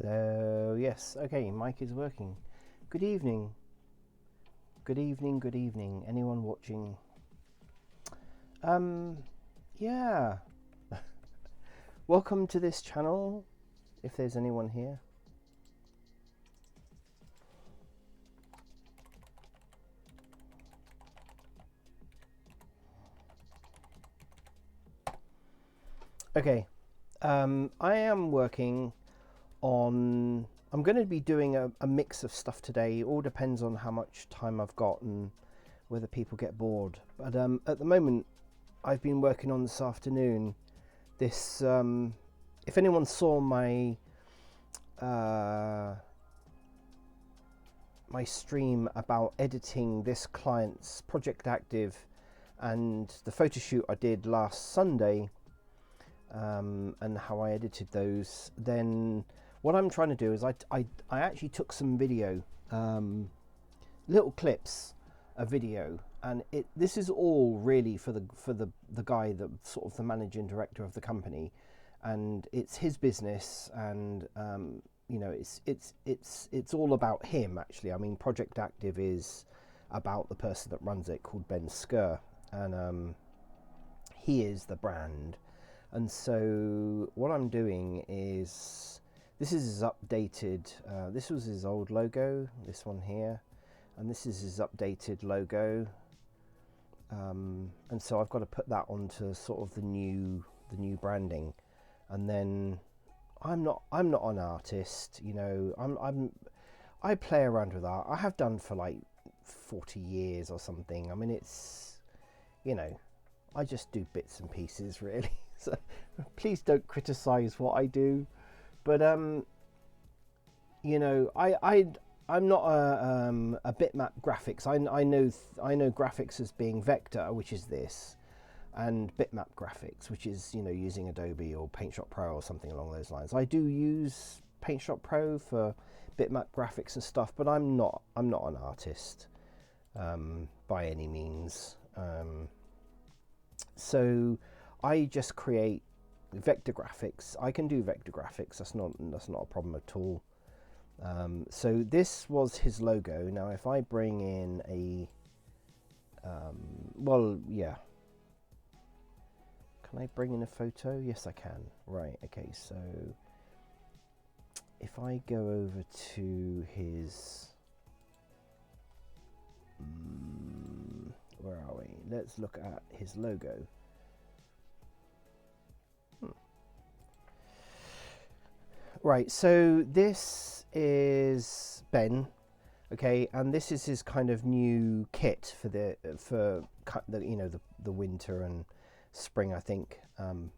Hello, yes, okay, mic is working. Good evening. Good evening, good evening. Anyone watching? Yeah. Welcome to this channel, if there's anyone here. Okay, I am working on, I'm going to be doing a mix of stuff today. It all depends on how much time I've got and whether people get bored. But at the moment, I've been working on this afternoon. This, if anyone saw my my stream about editing this client's Project Active and the photo shoot I did last Sunday, and how I edited those, then what I'm trying to do is I actually took some video, little clips of video, and this is all really for the guy, the sort of the managing director of the company, and it's his business, and you know, it's all about him actually. I mean, Project Active is about the person that runs it, called Ben Skur, and he is the brand. And so what I'm doing is, this is his updated, this was his old logo, this one here, and this is his updated logo, and so I've got to put that onto sort of the new branding. And then I'm not an artist, you know. I play around with art. I have done for like 40 years or something. I mean, it's, you know, I just do bits and pieces really. So please don't criticize what I do. But you know, I'm not a bitmap graphics. I know graphics as being vector, which is this, and bitmap graphics, which is, you know, using Adobe or PaintShop Pro or something along those lines. I do use PaintShop Pro for bitmap graphics and stuff, but I'm not an artist by any means. So I just create vector graphics. I can do vector graphics. That's not a problem at all. So this was his logo. Now, if I bring in a, well, yeah. Can I bring in a photo? Yes, I can. Right. Okay. So if I go over to his, where are we? Let's look at his logo. Right, so this is Ben, okay, and this is his kind of new kit for the you know, the winter and spring, I think, and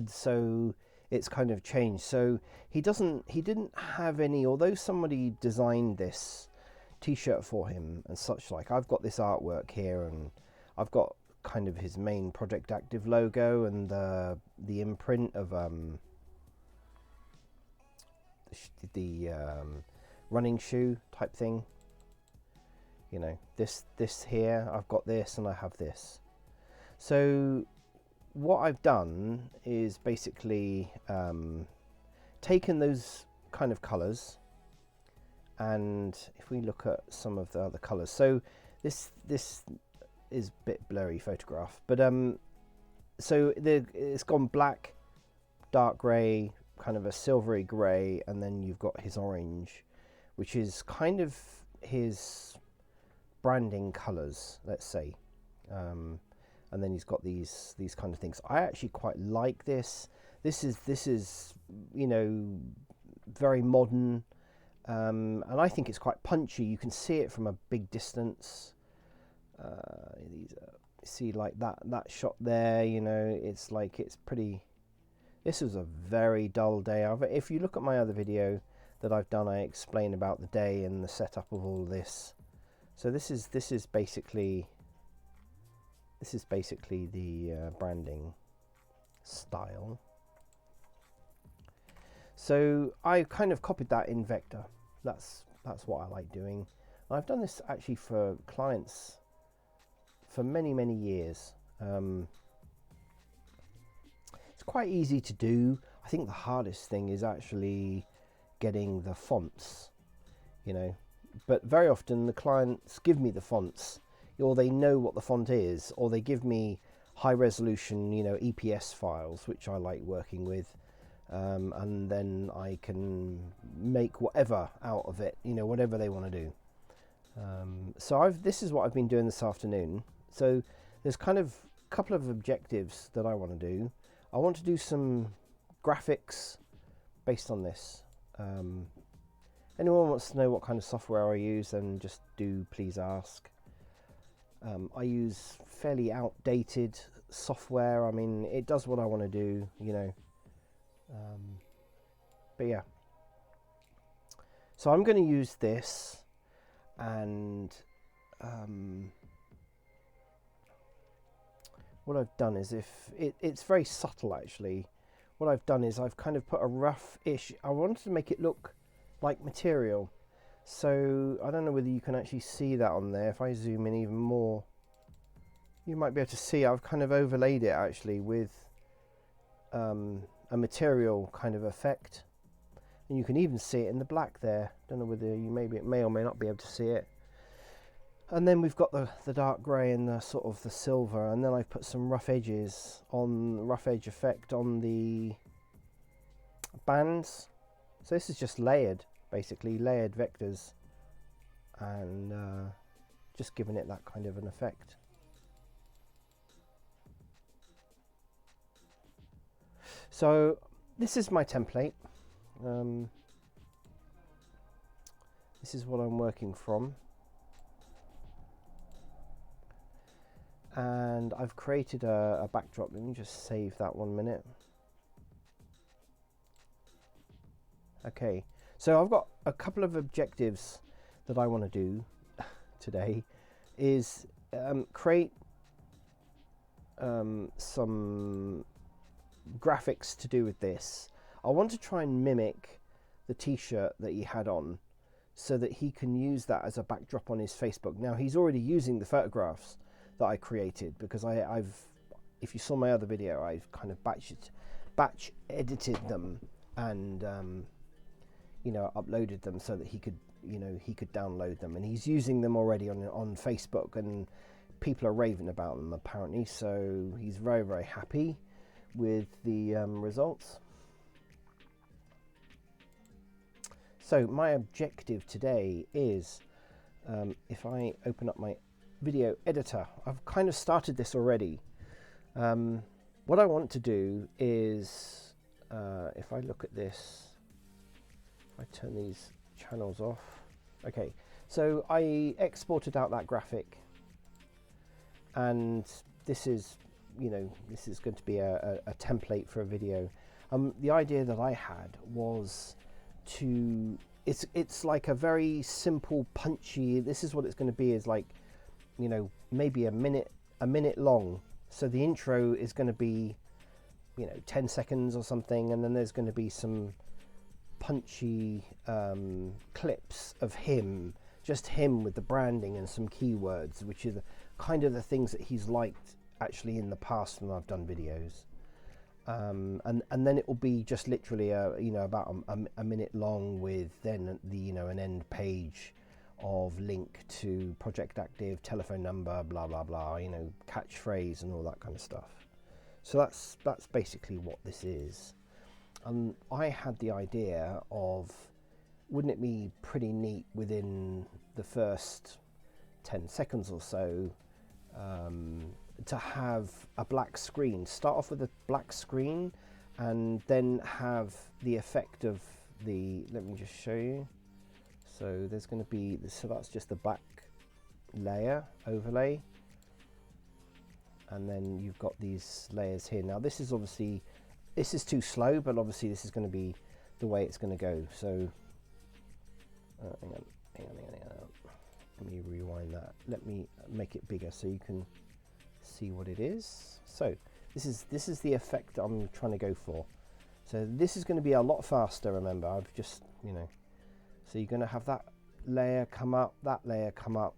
so it's kind of changed. So he didn't have any, although somebody designed this t-shirt for him and such like. I've got this artwork here, and I've got kind of his main Project Active logo and the imprint of the running shoe type thing. You know, this here, I've got this and I have this. So what I've done is basically taken those kind of colors, and if we look at some of the other colors, so this is a bit blurry photograph, but so it's gone black, dark gray, kind of a silvery grey, and then you've got his orange, which is kind of his branding colours, let's say, and then he's got these kind of things. I actually quite like this. This is, you know, very modern, and I think it's quite punchy. You can see it from a big distance. See, like that shot there, you know, it's like, it's pretty. This was a very dull day. If you look at my other video that I've done, I explain about the day and the setup of all this. So this is basically the branding style. So I kind of copied that in vector. That's what I like doing. I've done this actually for clients for many years. It's quite easy to do. I think the hardest thing is actually getting the fonts, you know. But very often the clients give me the fonts, or they know what the font is, or they give me high resolution, you know, EPS files, which I like working with. And then I can make whatever out of it, you know, whatever they want to do. So this is what I've been doing this afternoon. So there's kind of a couple of objectives that I want to do. I want to do some graphics based on this. Anyone wants to know what kind of software I use, then just do please ask. I use fairly outdated software. I mean, it does what I want to do, you know. But yeah. So I'm going to use this, and what I've done is, it's very subtle actually. What I've done is I've kind of put a rough-ish, I wanted to make it look like material. So I don't know whether you can actually see that on there. If I zoom in even more, you might be able to see I've kind of overlaid it actually with a material kind of effect. And you can even see it in the black there. Don't know whether you may or may not be able to see it. And then we've got the dark grey and the sort of the silver, and then I've put some rough edges on, rough edge effect on the bands. So this is just layered, basically layered vectors, and just giving it that kind of an effect. So this is my template. This is what I'm working from, and I've created a backdrop. Let me just save that 1 minute. Okay, so I've got a couple of objectives that I want to do today. Is create some graphics to do with this. I want to try and mimic the t-shirt that he had on, so that he can use that as a backdrop on his Facebook. Now he's already using the photographs that I created, because I've, if you saw my other video, I've kind of batch edited them and you know, uploaded them so that he could, you know, he could download them, and he's using them already on Facebook, and people are raving about them apparently. So he's very, very happy with the results. So my objective today is, if I open up my video editor, I've kind of started this already. What I want to do is, if I look at this, if I turn these channels off. Okay, so I exported out that graphic, and this is, you know, this is going to be a template for a video. The idea that I had was to, it's like a very simple, punchy, this is what it's going to be, is like, you know, maybe a minute long. So the intro is going to be, you know, 10 seconds or something, and then there's going to be some punchy clips of him, just him with the branding and some keywords, which is kind of the things that he's liked actually in the past when I've done videos. And then it will be just literally you know, about a minute long, with then the, you know, an end page of link to Project Active, telephone number, blah blah blah, you know, catchphrase and all that kind of stuff. So that's basically what this is. I had the idea of, wouldn't it be pretty neat within the first 10 seconds or so to have a black screen, start off with a black screen, and then have the effect of the, let me just show you. So there's going to be, so that's just the black layer overlay, and then you've got these layers here. Now this is obviously, this is too slow, but obviously this is going to be the way it's going to go. So hang on. Let me rewind that. Let me make it bigger so you can see what it is. So this is the effect I'm trying to go for. So this is going to be a lot faster. Remember, I've just, you know, so you're going to have that layer come up, that layer come up,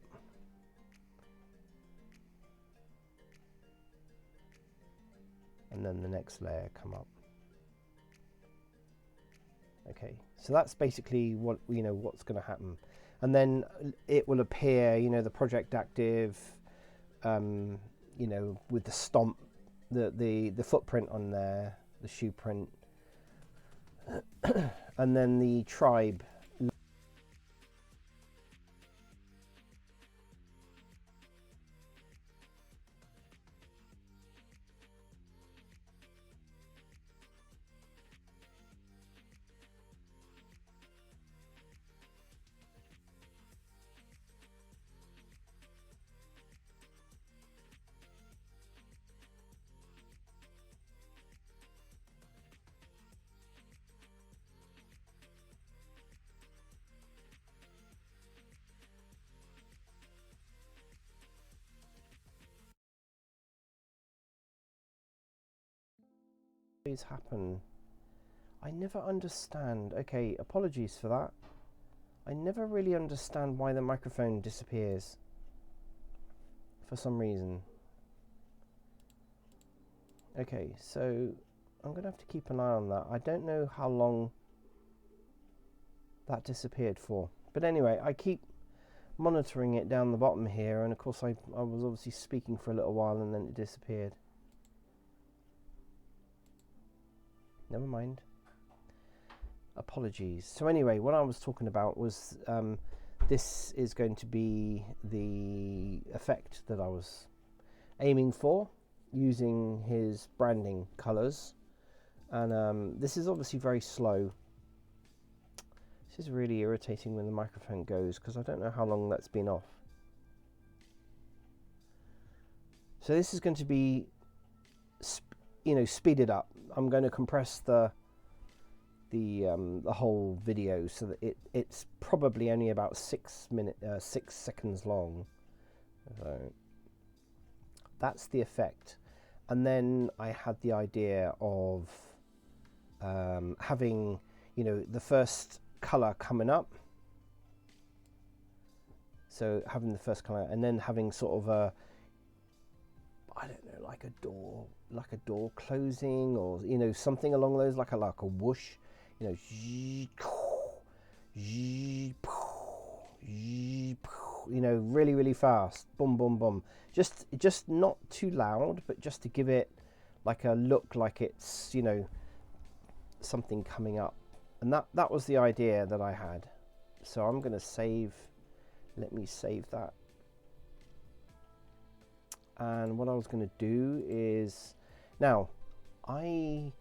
and then the next layer come up. Okay, so that's basically what, you know, what's going to happen. And then it will appear, you know, the project active, you know, with the stomp, the footprint on there, the shoe print, and then the tribe. Happen. I never understand. Okay, apologies for that. I never really understand why the microphone disappears for some reason. Okay, so I'm gonna have to keep an eye on that. I don't know how long that disappeared for, but anyway, I keep monitoring it down the bottom here, and of course I was obviously speaking for a little while and then it disappeared. Never mind. Apologies. So anyway, what I was talking about was this is going to be the effect that I was aiming for using his branding colours, and this is obviously very slow. This is really irritating when the microphone goes, because I don't know how long that's been off. So this is going to be, you know, speeded up. I'm going to compress the whole video so that it's probably only about 6 seconds long. So that's the effect. And then I had the idea of having, you know, the first color coming up. So having the first color, and then having sort of a, I don't know, like a door closing, or, you know, something along those, like a whoosh, you know, really fast, boom boom boom, just not too loud, but just to give it like a look like it's, you know, something coming up. And that was the idea that I had. So I'm going to save, let me save that. And what I was going to do is, now I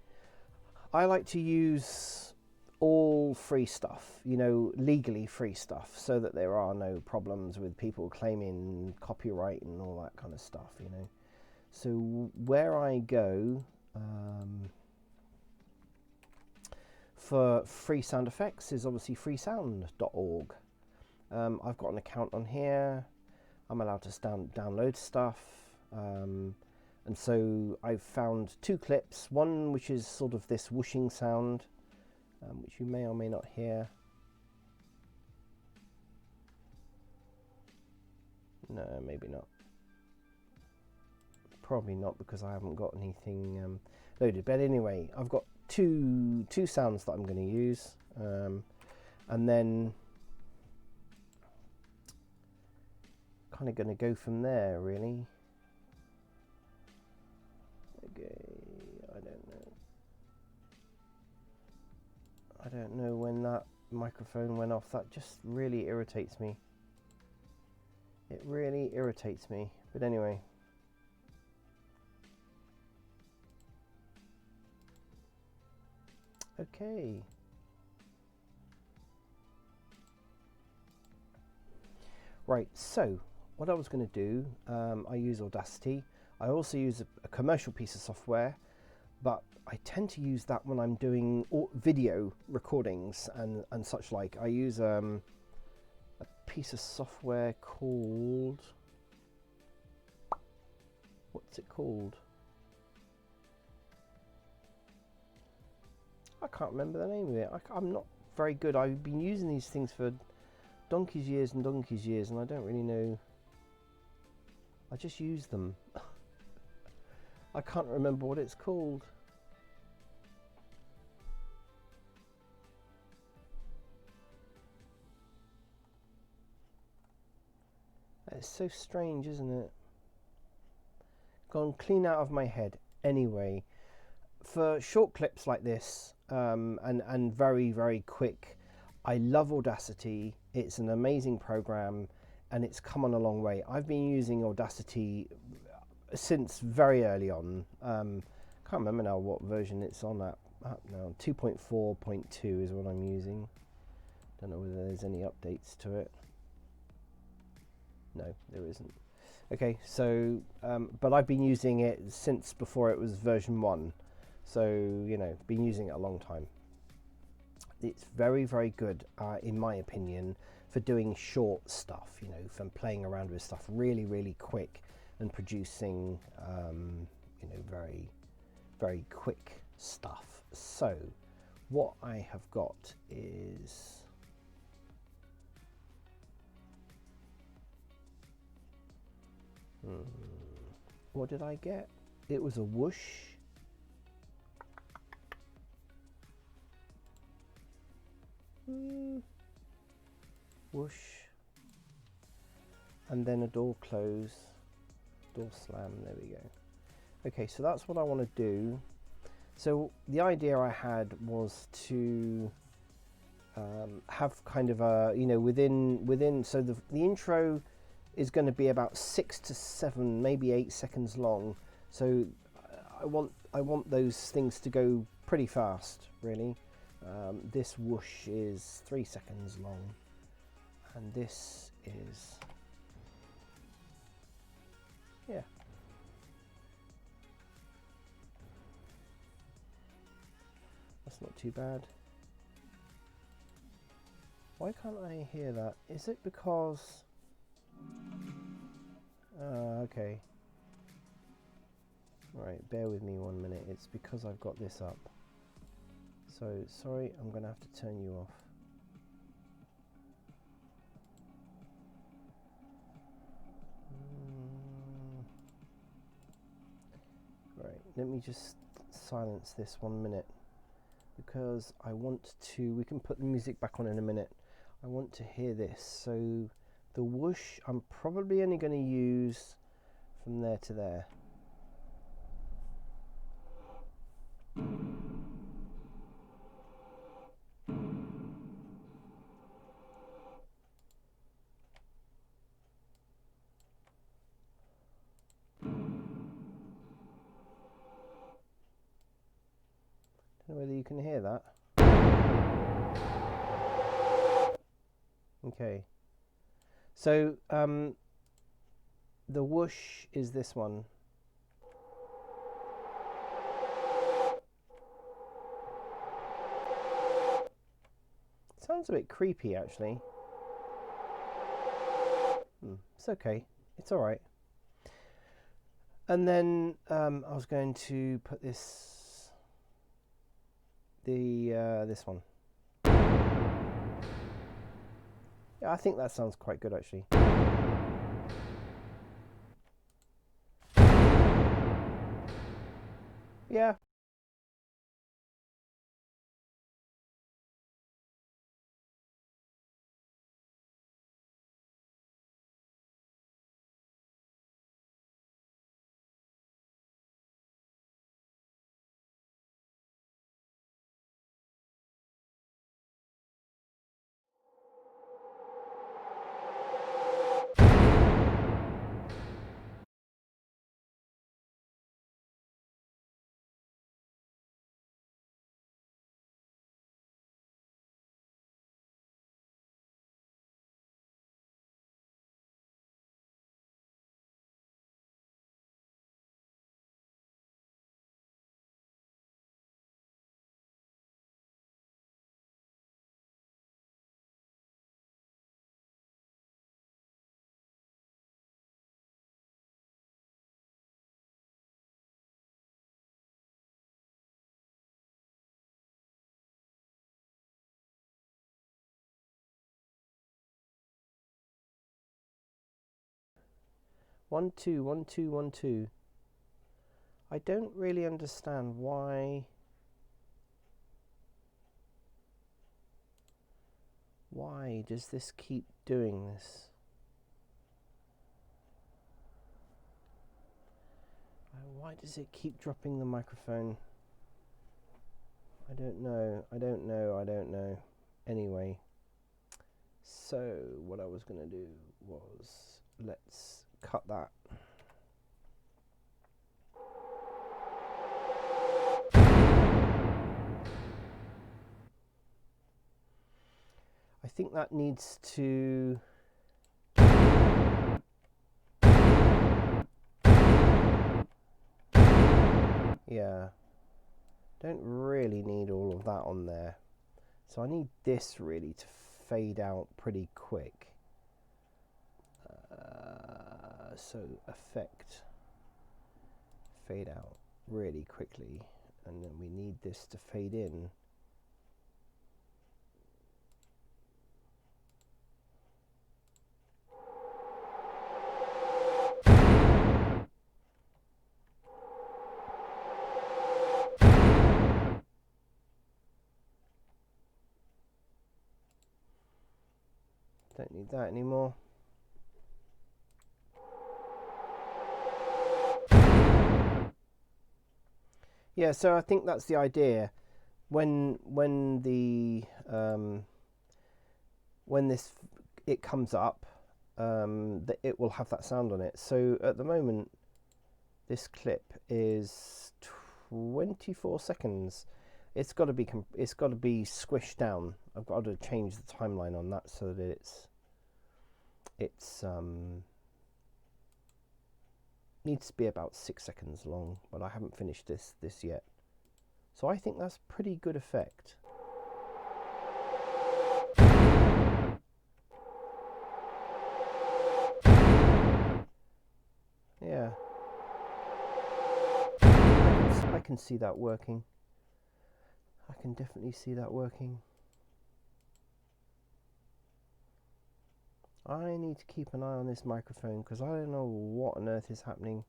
like to use all free stuff, you know, legally free stuff, so that there are no problems with people claiming copyright and all that kind of stuff, you know. So where I go for free sound effects is obviously freesound.org. I've got an account on here. I'm allowed to download stuff. And so I've found 2 clips, one which is sort of this whooshing sound, which you may or may not hear. No, maybe not. Probably not, because I haven't got anything loaded. But anyway, I've got two sounds that I'm going to use, and then kind of going to go from there, really. I don't know when that microphone went off. That just really irritates me. It really irritates me. But anyway. Okay. Right, so what I was going to do, I use Audacity. I also use a commercial piece of software, but I tend to use that when I'm doing video recordings and such like. I use a piece of software called, what's it called? I can't remember the name of it. I'm not very good. I've been using these things for donkey's years, and I don't really know. I just use them. I can't remember what it's called. It's so strange, isn't it? Gone clean out of my head. Anyway, for short clips like this, and very, very quick, I love Audacity. It's an amazing program and it's come on a long way. I've been using Audacity since very early on. Can't remember now what version it's on at now. 2.4.2 is what I'm using. Don't know whether there's any updates to it. No, there isn't. Okay, so but I've been using it since before it was version 1, so you know, been using it a long time. It's very, very good, in my opinion, for doing short stuff, you know, from playing around with stuff really, really quick and producing, you know, very, very quick stuff. So what I have got is what did I get? It was a whoosh. Whoosh. And then a door close, door slam, there we go. Okay, so that's what I want to do. So the idea I had was to have kind of a, you know, within so the intro is going to be about 6 to 7, maybe 8 seconds long. So I want those things to go pretty fast, really. This whoosh is 3 seconds long, and this is, yeah, that's not too bad. Why can't I hear that? Is it because okay, right, bear with me 1 minute. It's because I've got this up. So sorry, I'm gonna have to turn you off. Right, let me just silence this 1 minute, because I want to, we can put the music back on in a minute. I want to hear this. So the whoosh, I'm probably only going to use from there to there. Don't know whether you can hear that. Okay. So the whoosh is this one. Sounds a bit creepy, actually. It's okay. It's all right. And then I was going to put this, this one. Yeah, I think that sounds quite good, actually. Yeah. One, two, 1, 2, 1, 2. I don't really understand why does this keep doing this? Why does it keep dropping the microphone? I don't know. Anyway, so what I was going to do was, let's cut that. I think that needs to... Yeah, don't really need all of that on there. So I need this really to fade out pretty quick. So effect, fade out really quickly, and then we need this to fade in. Don't need that anymore. Yeah, so I think that's the idea. When this it comes up, that it will have that sound on it. So at the moment, this clip is 24 seconds. It's got to be squished down. I've got to change the timeline on that so that it's needs to be about 6 seconds long, but I haven't finished this yet. So I think that's pretty good effect. Yeah. I can see that working. I can definitely see that working. I need to keep an eye on this microphone because I don't know what on earth is happening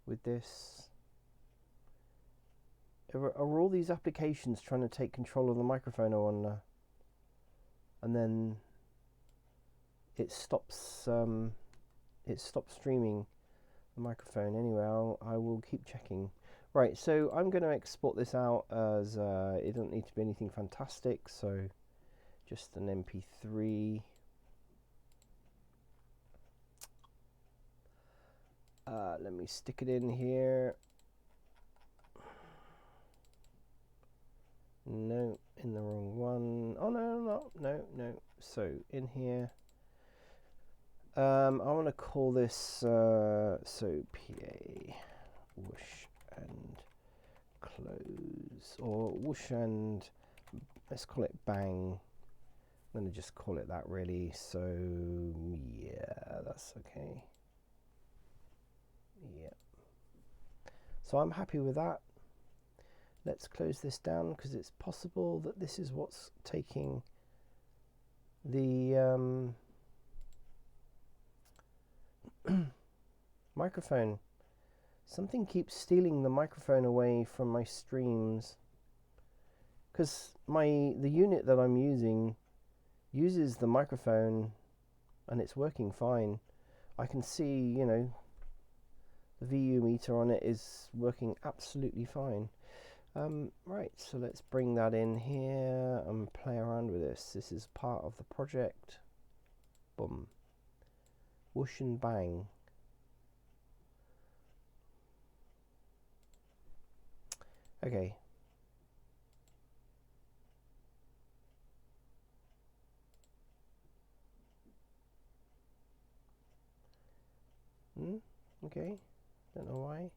with this. Are all these applications trying to take control of the microphone on, and then it stops streaming the microphone? Anyway, I will keep checking. Right, so I'm going to export this out as it doesn't need to be anything fantastic, so just an MP3. Let me stick it in here. No, in the wrong one. Oh no. So in here, I want to call this so PA whoosh and close, or whoosh and let's call it bang. I'm going to just call it that really. So yeah, that's okay. Yeah. So I'm happy with that. Let's close this down because it's possible that this is what's taking the microphone. Something keeps stealing the microphone away from my streams because the unit that I'm using uses the microphone and it's working fine. I can see, you know, the VU meter on it is working absolutely fine. Right, so let's bring that in here and play around with this. This is part of the project. Boom. Whoosh and bang. Okay. Okay. Don't know why.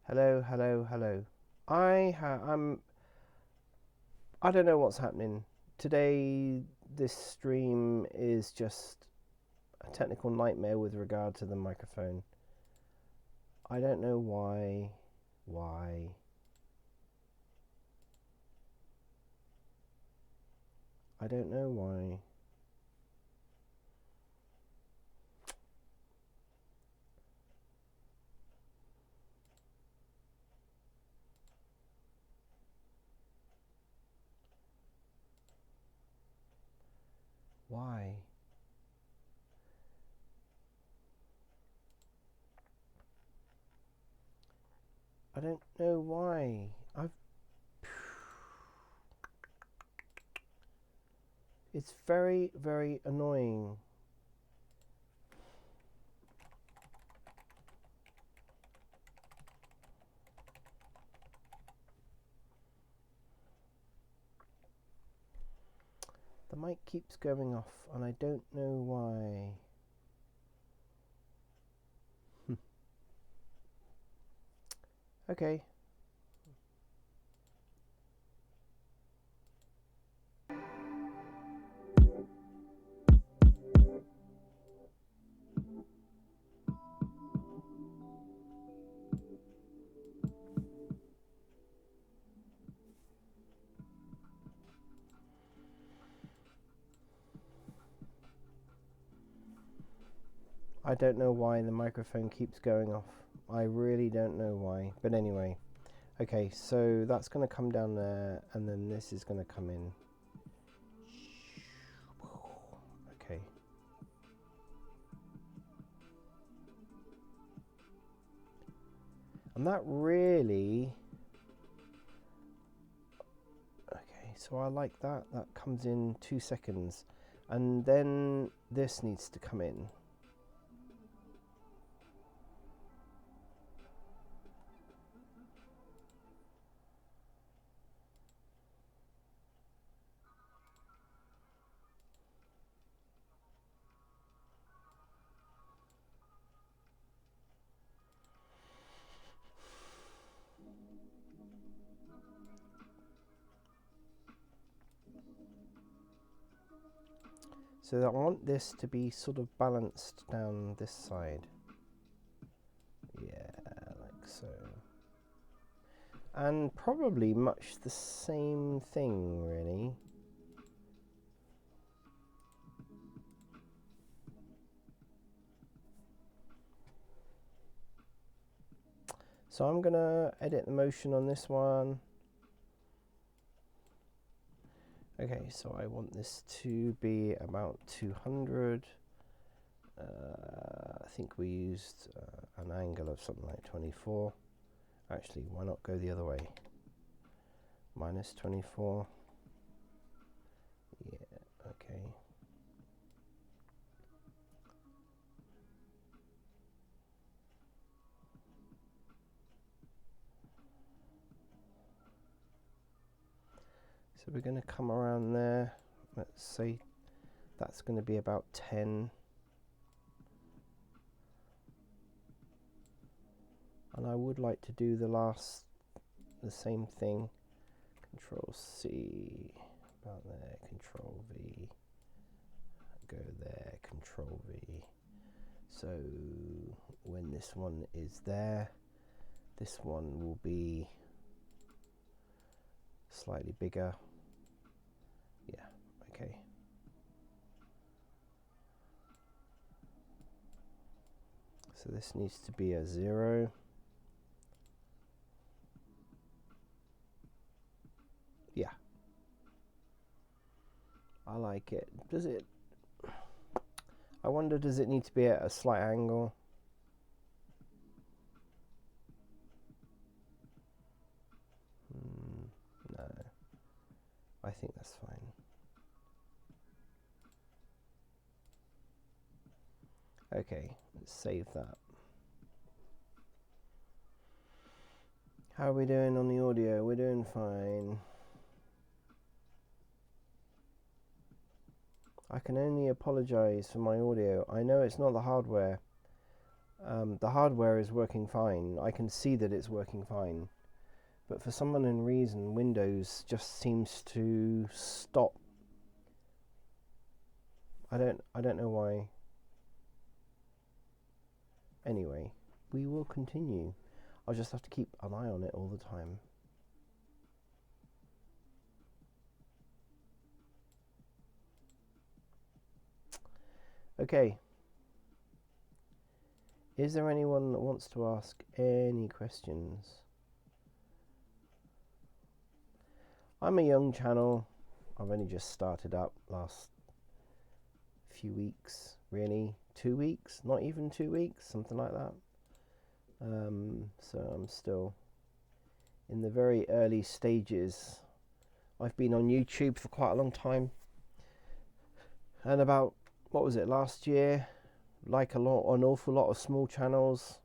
Hello, hello, hello. I don't know what's happening. Today this stream is just a technical nightmare with regard to the microphone. I don't know why. I don't know why. Why? I don't know why. It's very, very annoying. The mic keeps going off and I don't know why. Okay. I don't know why the microphone keeps going off. I really don't know why. But anyway. Okay, so that's going to come down there and then this is going to come in. Okay. And that really... Okay, so I like that. That comes in 2 seconds. And then this needs to come in. So I want this to be sort of balanced down this side. Yeah, like so. And probably much the same thing, really. So I'm going to edit the motion on this one. Okay, so I want this to be about 200. I think we used an angle of something like 24. Actually, why not go the other way? Minus 24. Yeah, okay. So we're going to come around there. Let's say that's going to be about 10. And I would like to do the same thing. Control C, about there, Control V, go there, Control V. So when this one is there, this one will be slightly bigger. Yeah, okay. So this needs to be a 0. Yeah. I like it. Does it? I wonder, does it need to be at a slight angle? No. I think that's fine. Okay, let's save that. How are we doing on the audio? We're doing fine. I can only apologise for my audio. I know it's not the hardware. The hardware is working fine. I can see that it's working fine. But for some unknown reason, Windows just seems to stop. I don't know why. Anyway, we will continue. I'll just have to keep an eye on it all the time. Okay. Is there anyone that wants to ask any questions? I'm a young channel. I've only just started up last few weeks, really. 2 weeks, not even 2 weeks, something like that. So I'm still in the very early stages. I've been on YouTube for quite a long time, and about, what was it, last year, like an awful lot of small channels,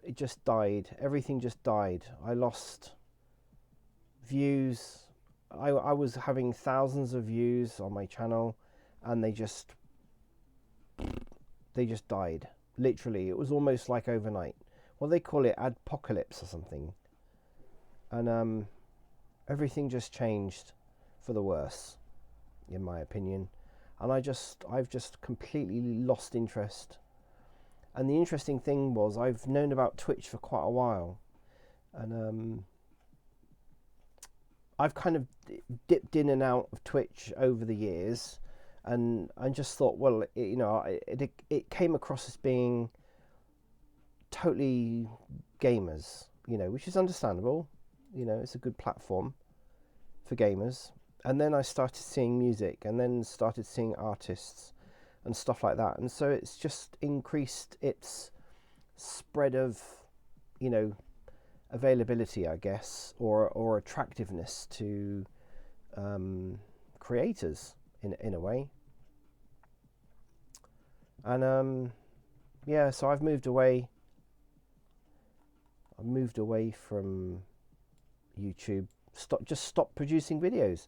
it just died. Everything just died. I lost views. I was having thousands of views on my channel, and they just died. Literally, it was almost like overnight. Well, they call it adpocalypse or something. And everything just changed for the worse, in my opinion. And I've just completely lost interest. And the interesting thing was, I've known about Twitch for quite a while, and I've kind of dipped in and out of Twitch over the years, and I just thought, well, it came across as being totally gamers, which is understandable. It's a good platform for gamers. And then I started seeing music, and then started seeing artists and stuff like that, and so it's just increased its spread of, availability, I guess, or attractiveness to creators in a way. And yeah, so I've moved away from YouTube. Stopped producing videos,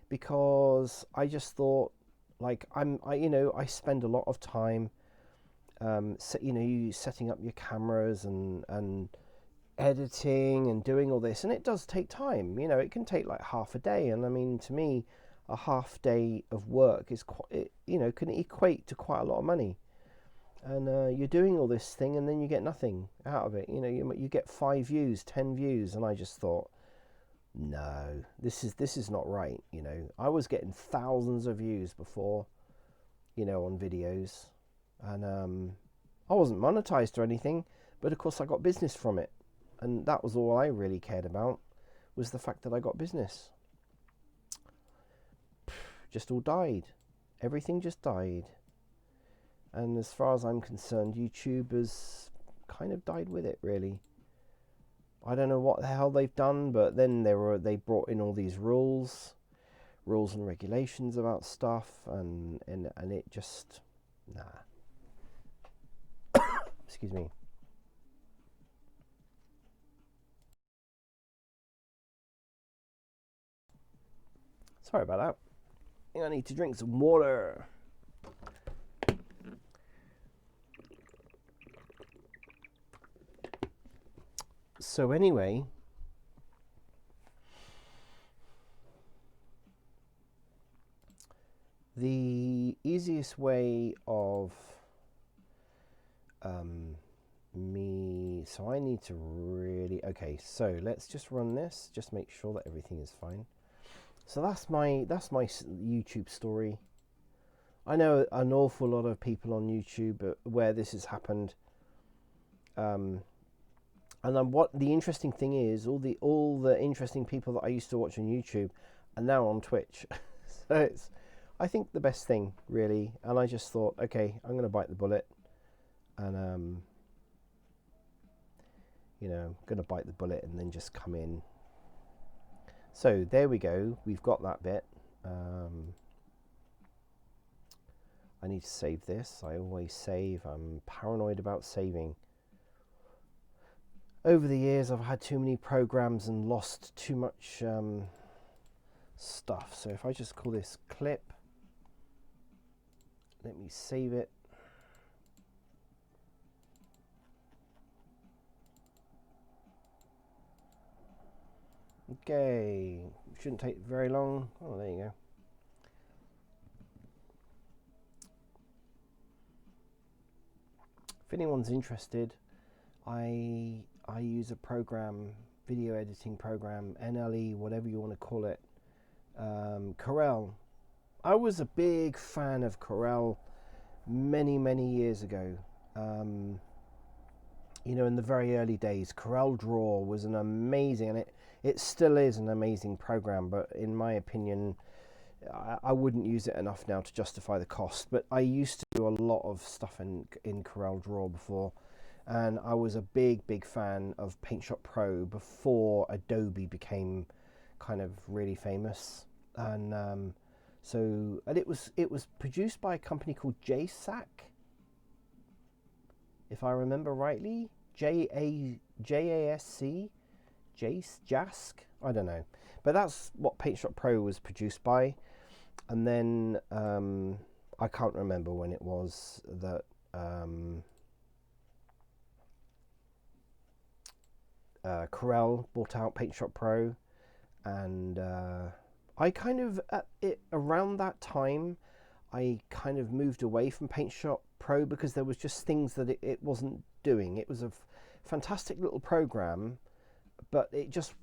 because I just thought, like, I spend a lot of time setting up your cameras and editing and doing all this, and it does take time. It can take like half a day, and I mean, to me, a half day of work is can equate to quite a lot of money. And you're doing all this thing, and then you get nothing out of it. You get 5 views, 10 views, and I just thought, no, this is not right. I was getting thousands of views before, on videos, and I wasn't monetized or anything, but of course I got business from it, and that was all I really cared about, was the fact that I got business. Just all died. Everything just died. And as far as I'm concerned, YouTube has kind of died with it, really. I don't know what the hell they've done, but then they brought in all these rules and regulations about stuff, and it just, nah. Excuse me. Sorry about that. I think I need to drink some water. So anyway, the easiest way of so I need to really, okay, so let's just run this, just make sure that everything is fine. So that's my YouTube story. I know an awful lot of people on YouTube where this has happened, and then what the interesting thing is, all the interesting people that I used to watch on YouTube are now on Twitch. So it's, I think, the best thing, really. And I just thought, okay, I'm going to bite the bullet, and I'm going to bite the bullet and then just come in. So there we go. We've got that bit. I need to save this. I always save. I'm paranoid about saving. Over the years, I've had too many programs and lost too much stuff. So if I just call this clip, let me save it. Okay, shouldn't take very long. Oh, there you go. If anyone's interested, I use a program, video editing program, NLE, whatever you want to call it, Corel. I was a big fan of Corel many years ago. You know, in the very early days, Corel Draw was an amazing, and it still is an amazing program, but in my opinion, I wouldn't use it enough now to justify the cost. But I used to do a lot of stuff in Corel Draw before, and I was a big fan of PaintShop Pro before Adobe became kind of really famous. And it was produced by a company called JASC, if I remember rightly. JASC, JASC, I don't know, but that's what PaintShop Pro was produced by. And then I can't remember when it was that Corel bought out PaintShop Pro, and I kind of around that time I kind of moved away from PaintShop Pro because there was just things that it wasn't doing. It was a fantastic little program, but it just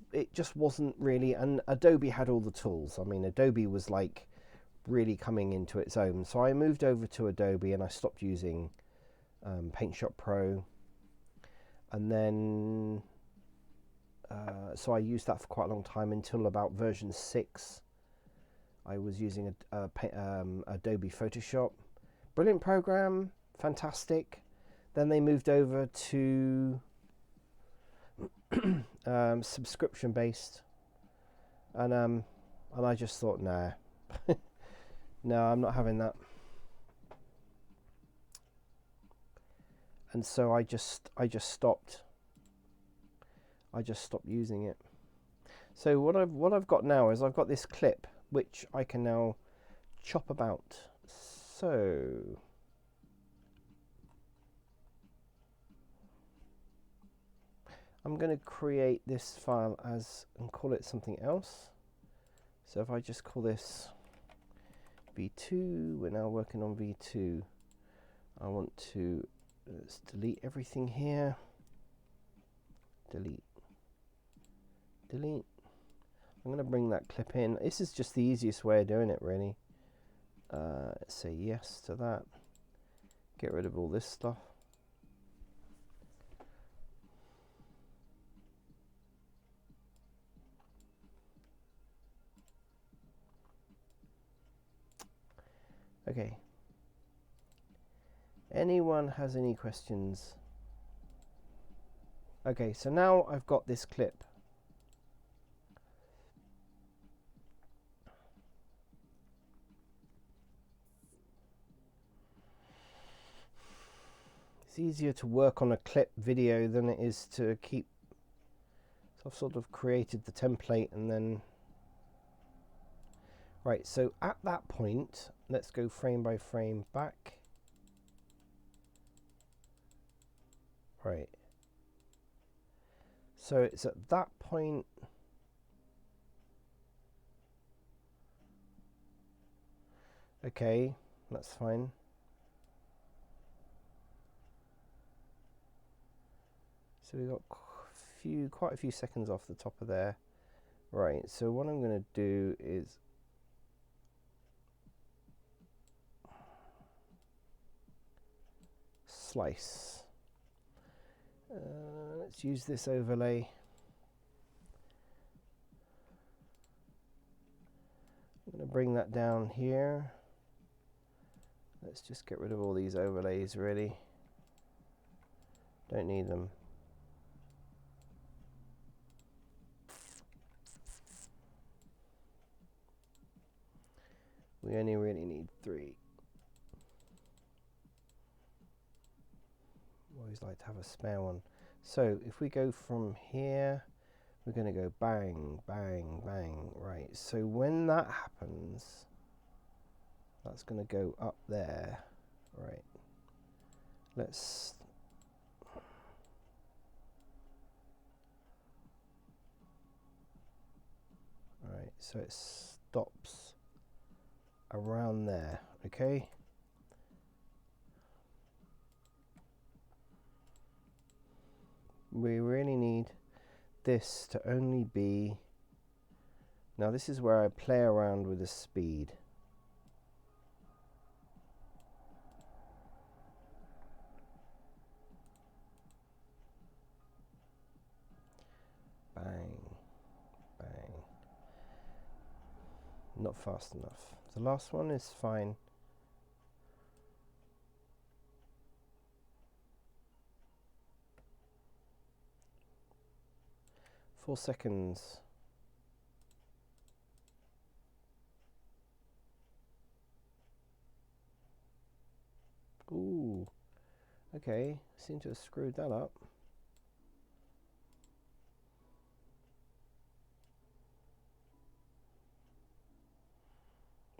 wasn't really. And Adobe had all the tools. I mean, Adobe was like really coming into its own. So I moved over to Adobe and I stopped using PaintShop Pro, and then so I used that for quite a long time until about version 6. I was using Adobe Photoshop. Brilliant program, fantastic. Then they moved over to subscription based, and I just thought, nah, no, I'm not having that. And so I just stopped. I just stopped using it. So what I've got now is I've got this clip which I can now chop about. So I'm going to create this file as and call it something else. So if I just call this V2, we're now working on V2. I want to let's delete everything here. Delete. I'm going to bring that clip in. This is just the easiest way of doing it, really. Say yes to that. Get rid of all this stuff. Okay. Anyone has any questions? Okay, so now I've got this clip. It's easier to work on a clip video than it is to keep. So I've sort of created the template and then. Right, so at that point, let's go frame by frame back. Right. So it's at that point. Okay, that's fine. So we've got quite a few seconds off the top of there. Right, so what I'm going to do is slice. Let's use this overlay. I'm going to bring that down here. Let's just get rid of all these overlays, really. Don't need them. We only really need 3. Always like to have a spare one. So if we go from here, we're going to go bang, bang, bang. Right, so when that happens, that's going to go up there. Right, let's so it stops around there. Okay, we really need this to only be, now this is where I play around with the speed. Bang, bang. Not fast enough. The last one is fine. Four seconds. Ooh, okay, seem to have screwed that up.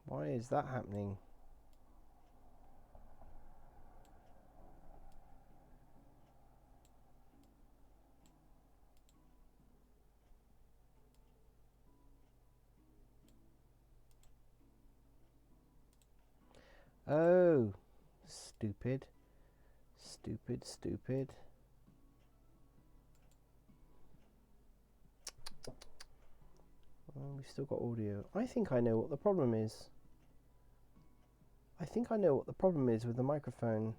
Why is that happening? Oh, stupid, stupid, stupid. We've still got audio. I think I know what the problem is. I think I know what the problem is with the microphone.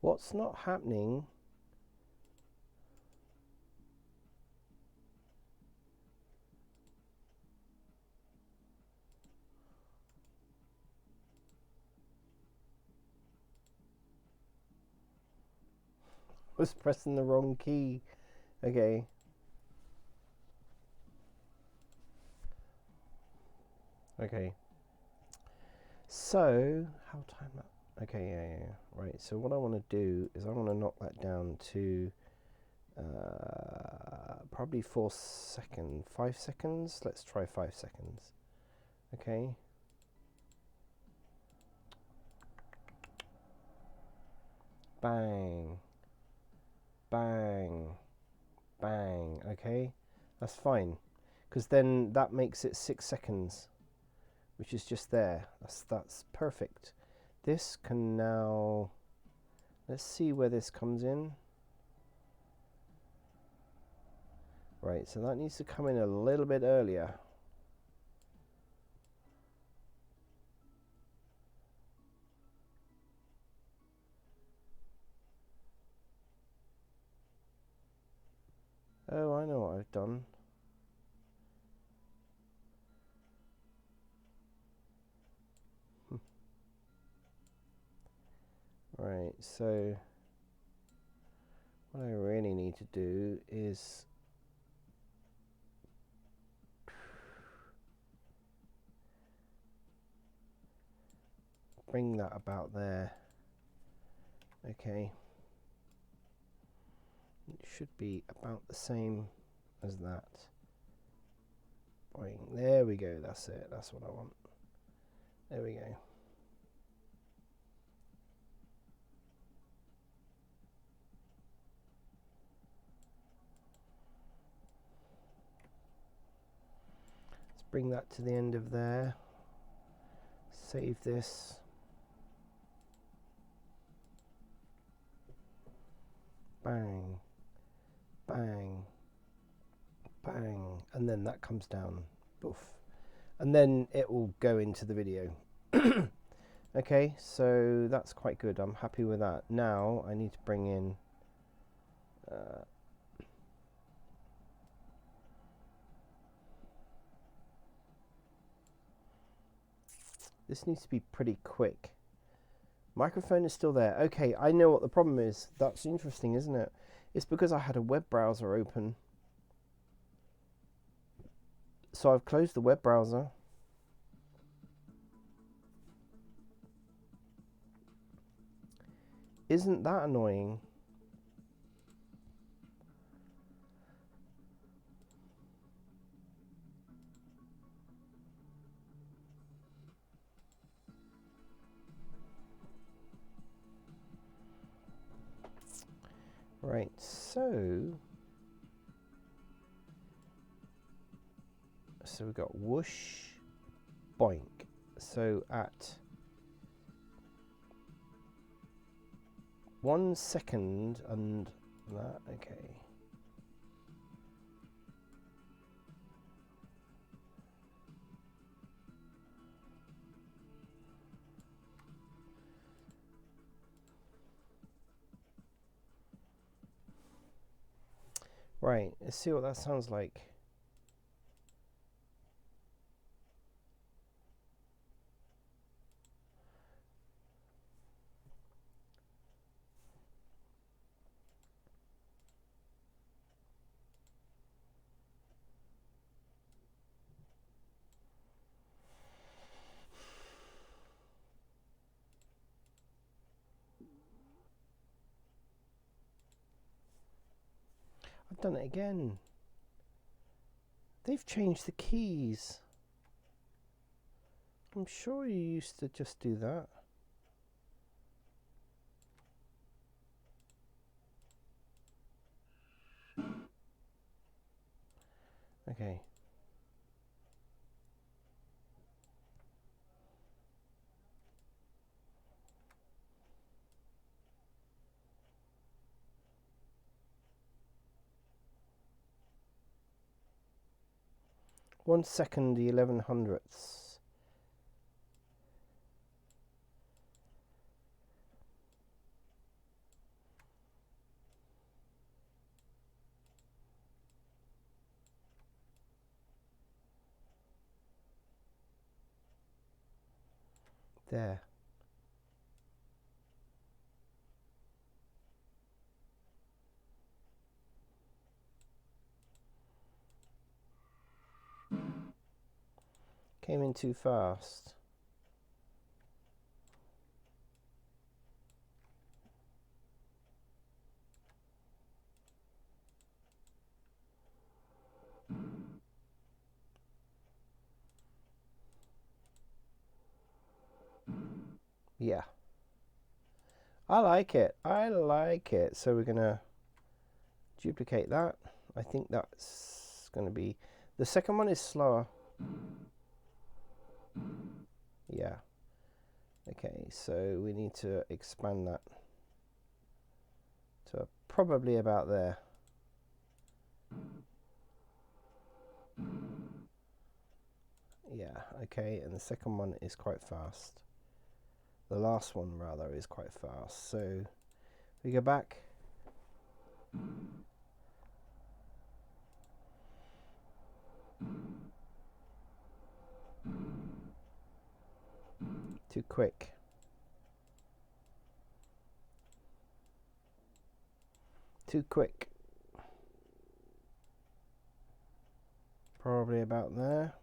What's not happening? I was pressing the wrong key. Okay. Okay. So, how time that? Okay, yeah. Right, so what I want to do is I want to knock that down to probably 4 seconds. 5 seconds? Let's try 5 seconds. Okay. Bang. Bang. Bang. Okay. That's fine. Because then that makes it 6 seconds. Which is just there. That's perfect. This can now... Let's see where this comes in. Right, so that needs to come in a little bit earlier. Oh, I know what I've done. Right, so what I really need to do is bring that about there. Okay. It should be about the same as that. Boing. There we go, that's it, that's what I want. There we go. Let's bring that to the end of there. Save this. Bang, bang, bang, and then that comes down. Boof. And then it will go into the video. Okay, so that's quite good. I'm happy with that. Now I need to bring in this needs to be pretty quick. Microphone is still there. Okay, I know what the problem is. That's interesting, isn't it? It's because I had a web browser open. So I've closed the web browser. isn't that annoying? Right, so we've got whoosh, boink. So at 1 second and that, okay. Right, let's see what that sounds like. I've done it again. They've changed the keys. I'm sure you used to just do that. Okay. One second, 11 hundredths. There. Came in too fast. Yeah. I like it. I like it. So we're going to duplicate that. I think that's going to be... The second one is slower. Yeah. Okay, so we need to expand that to probably about there. Yeah, okay, and the second one is quite fast. The last one, rather, is quite fast. So we go back. Too quick. Too quick. Probably about there.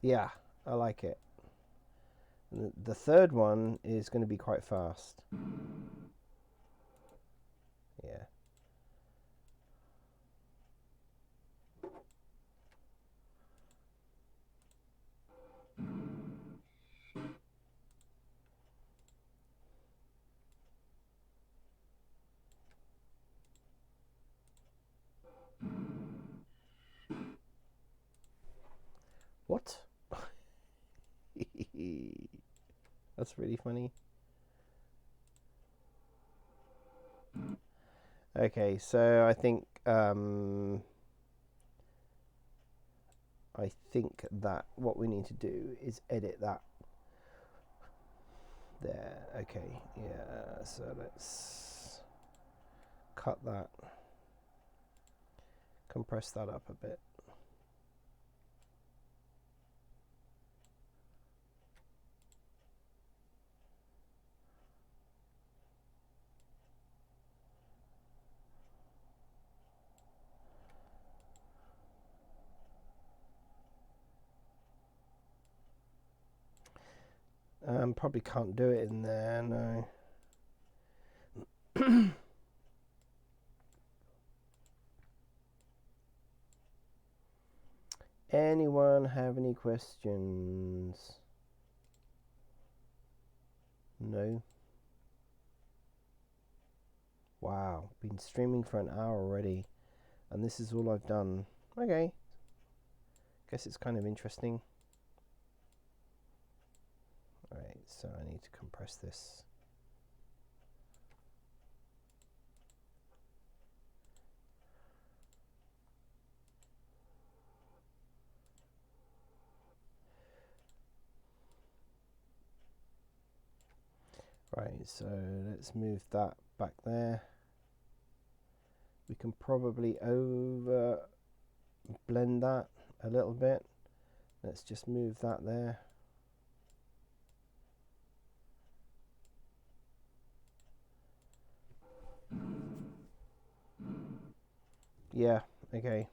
Yeah, I like it. And the third one is going to be quite fast. Yeah. What? That's really funny. Okay, so I think that what we need to do is edit that there. Okay, yeah, so let's cut that, compress that up a bit. Probably can't do it in there, no. Anyone have any questions? No? Wow, been streaming for an hour already, and this is all I've done. Okay. Guess it's kind of interesting. Alright, so I need to compress this. Right, so let's move that back there. We can probably over blend that a little bit. Let's just move that there. Yeah, okay.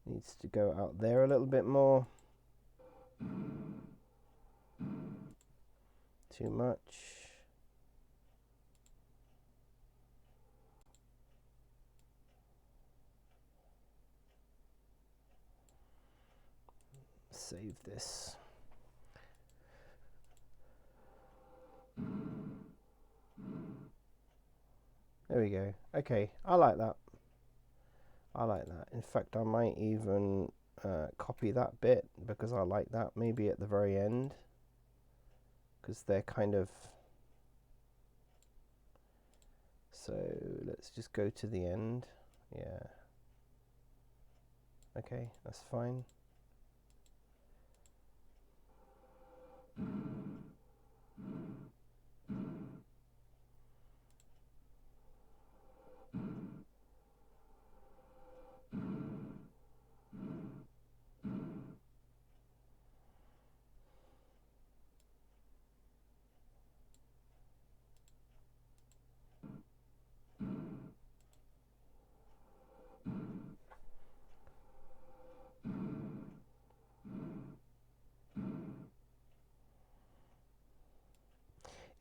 Needs to go out there a little bit more. Too much. Save this. There we go. Okay, I like that. I like that. In fact, I might even copy that bit because I like that maybe at the very end, because they're kind of... So let's just go to the end. Yeah. Okay, that's fine.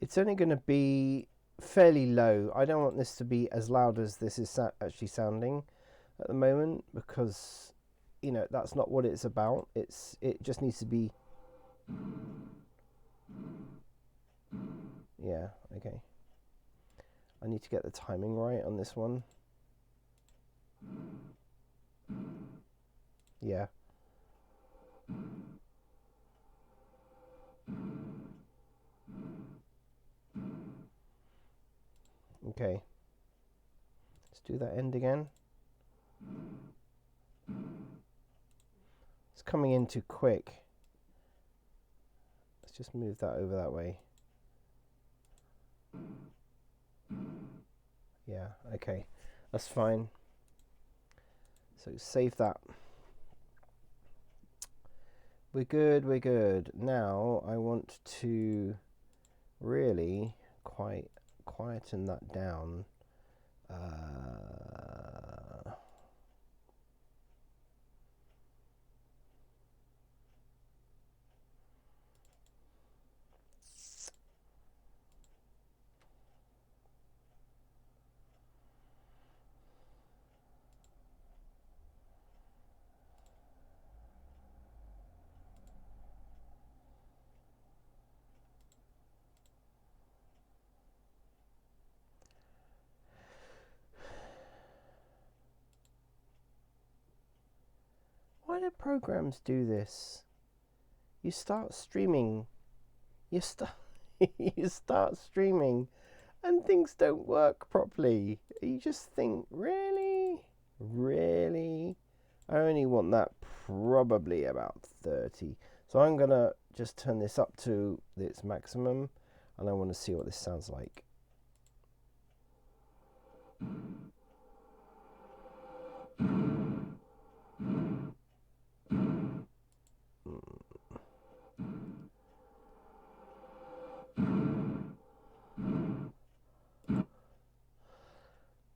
It's only going to be fairly low. I don't want this to be as loud as this is actually sounding at the moment, because you know that's not what it's about. It just needs to be... Yeah, okay. I need to get the timing right on this one. Yeah. Okay. Let's do that end again. It's coming in too quick. Let's just move that over that way. Yeah, okay. That's fine. So save that. We're good, we're good. Now I want to really quieten that down. Why do programs do this? You start streaming, you start streaming, and things don't work properly. You just think, really? Really? I only want that probably about 30. So I'm going to just turn this up to its maximum, and I want to see what this sounds like.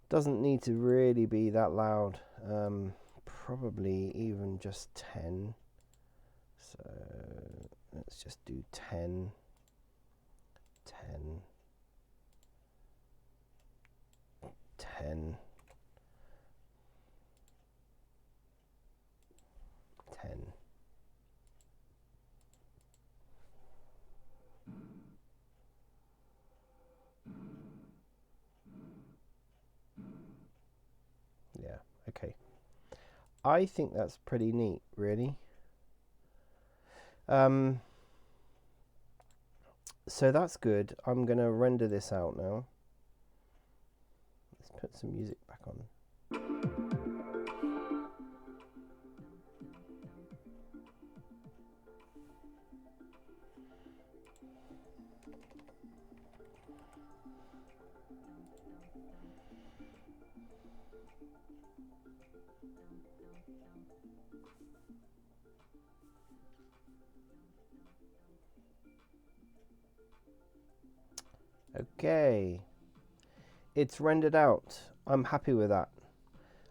Doesn't need to really be that loud. Probably even just 10. So let's just do 10, 10, 10, 10. Yeah, okay. I think that's pretty neat, really. So that's good. I'm going to render this out now. Let's put some music back on. Okay, it's rendered out. I'm happy with that.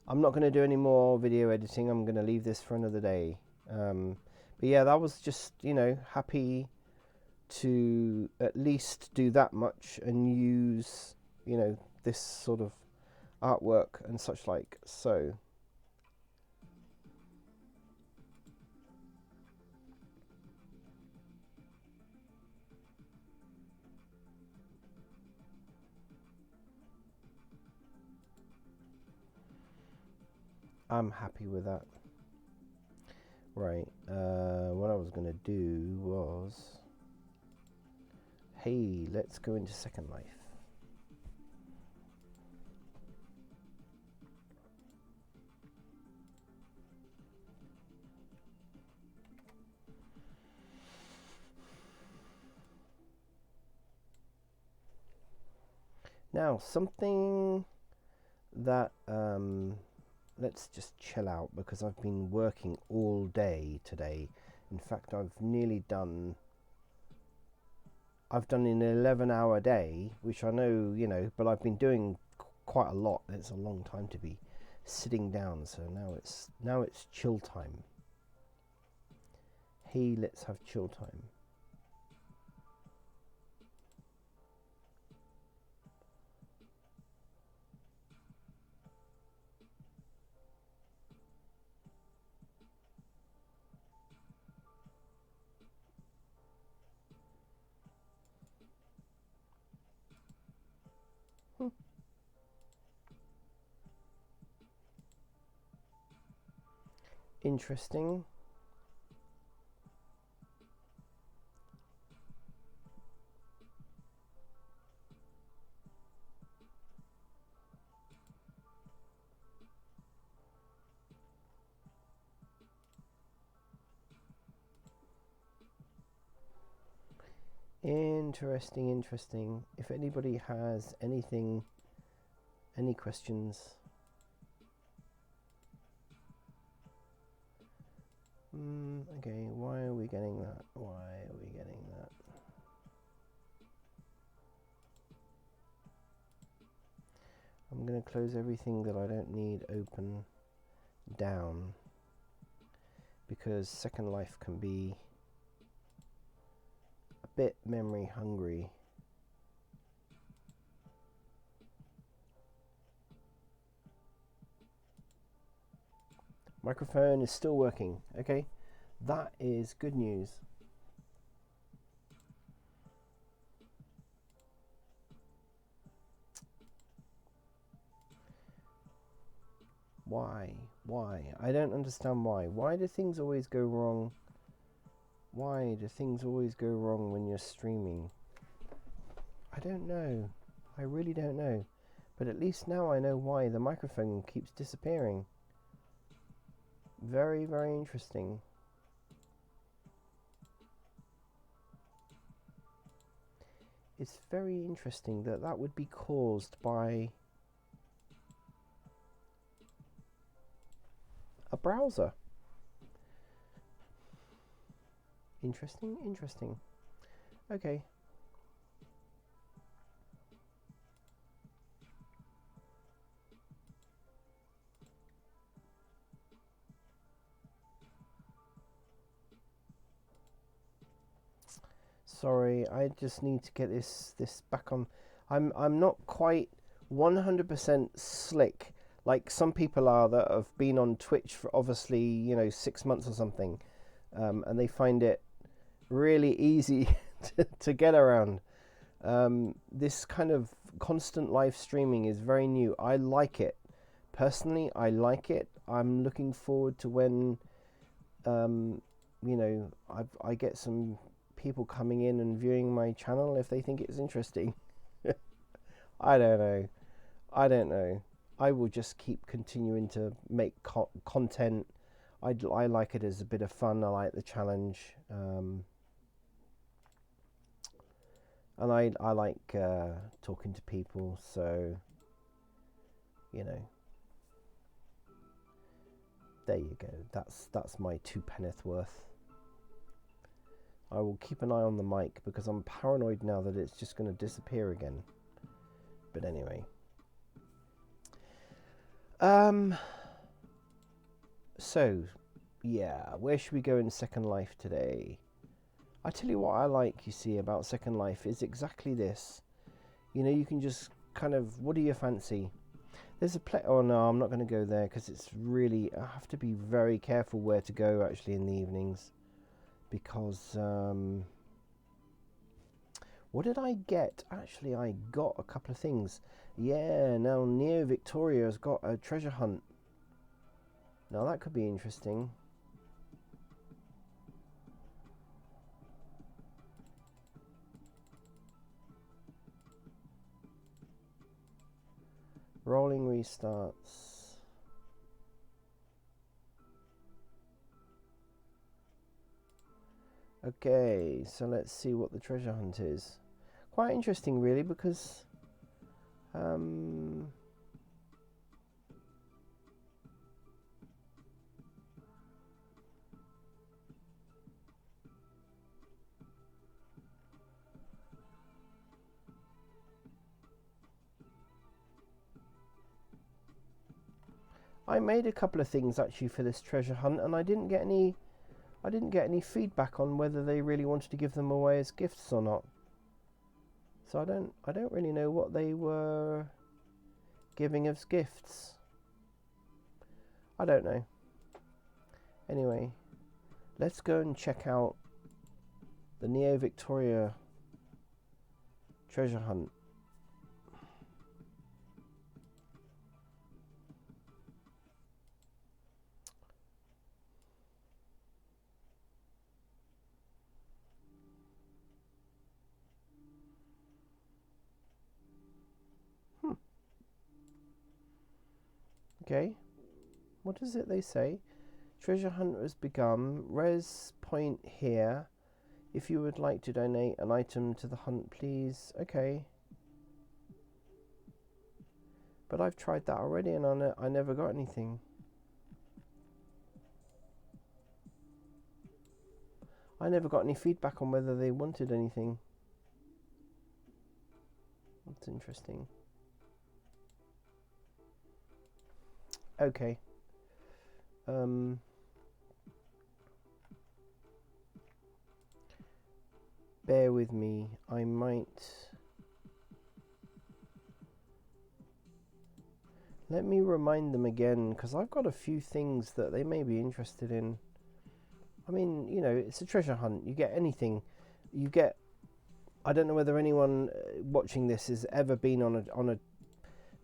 I'm not going to do any more video editing. I'm going to leave this for another day. But yeah, that was just, you know, happy to at least do that much and use, you know, this sort of artwork and such like. So I'm happy with that. Right, what I was going to do was, hey, let's go into Second Life. Now, something that, let's just chill out because I've been working all day today. In fact, I've done an 11-hour day, which I know, you know, but I've been doing quite a lot. It's a long time to be sitting down, so now it's chill time. Hey, let's have chill time. Interesting. Interesting. If anybody has anything, any questions, okay, why are we getting that? I'm going to close everything that I don't need open down because Second Life can be a bit memory hungry. Microphone is still working. Okay, that is good news. Why? I don't understand why. Why do things always go wrong? Why do things always go wrong when you're streaming? I don't know. I really don't know. But at least now I know why the microphone keeps disappearing. Very, very interesting. It's very interesting that that would be caused by a browser. Interesting. Okay. sorry. I just need to get this back on. I'm not quite 100% slick like some people are that have been on Twitch for obviously 6 months or something, and they find it really easy to get around. This kind of constant live streaming is very new. I like it. Personally, I like it. I'm looking forward to when, I get some people coming in and viewing my channel if they think it's interesting. I don't know. I will just keep continuing to make content. I like it as a bit of fun. I like the challenge. And I like talking to people, so there you go. That's my 2 penneth worth. I will keep an eye on the mic because I'm paranoid now that it's just going to disappear again. But anyway, so yeah, where should we go in Second Life today? I tell you what I like, you see, about Second Life is exactly this. You can just kind of, what do you fancy? There's a oh no, I'm not going to go there because it's really, I have to be very careful where to go actually in the evenings. Because, what did I get? Actually, I got a couple of things. Yeah, now Neo Victoria has got a treasure hunt. Now that could be interesting. Rolling restarts. Okay, so let's see what the treasure hunt is. Quite interesting, really, because I made a couple of things actually for this treasure hunt, and I didn't get any feedback on whether they really wanted to give them away as gifts or not. So I don't really know what they were giving as gifts. I don't know. Anyway, let's go and check out the Neo Victoria treasure hunt. Okay, what is it they say? Treasure hunt has begun. Res point here. If you would like to donate an item to the hunt, please. Okay. But I've tried that already and I never got anything. I never got any feedback on whether they wanted anything. That's interesting. Okay. Bear with me. I might... Let me remind them again, because I've got a few things that they may be interested in. I mean, it's a treasure hunt. You get anything. You get... I don't know whether anyone watching this has ever been on a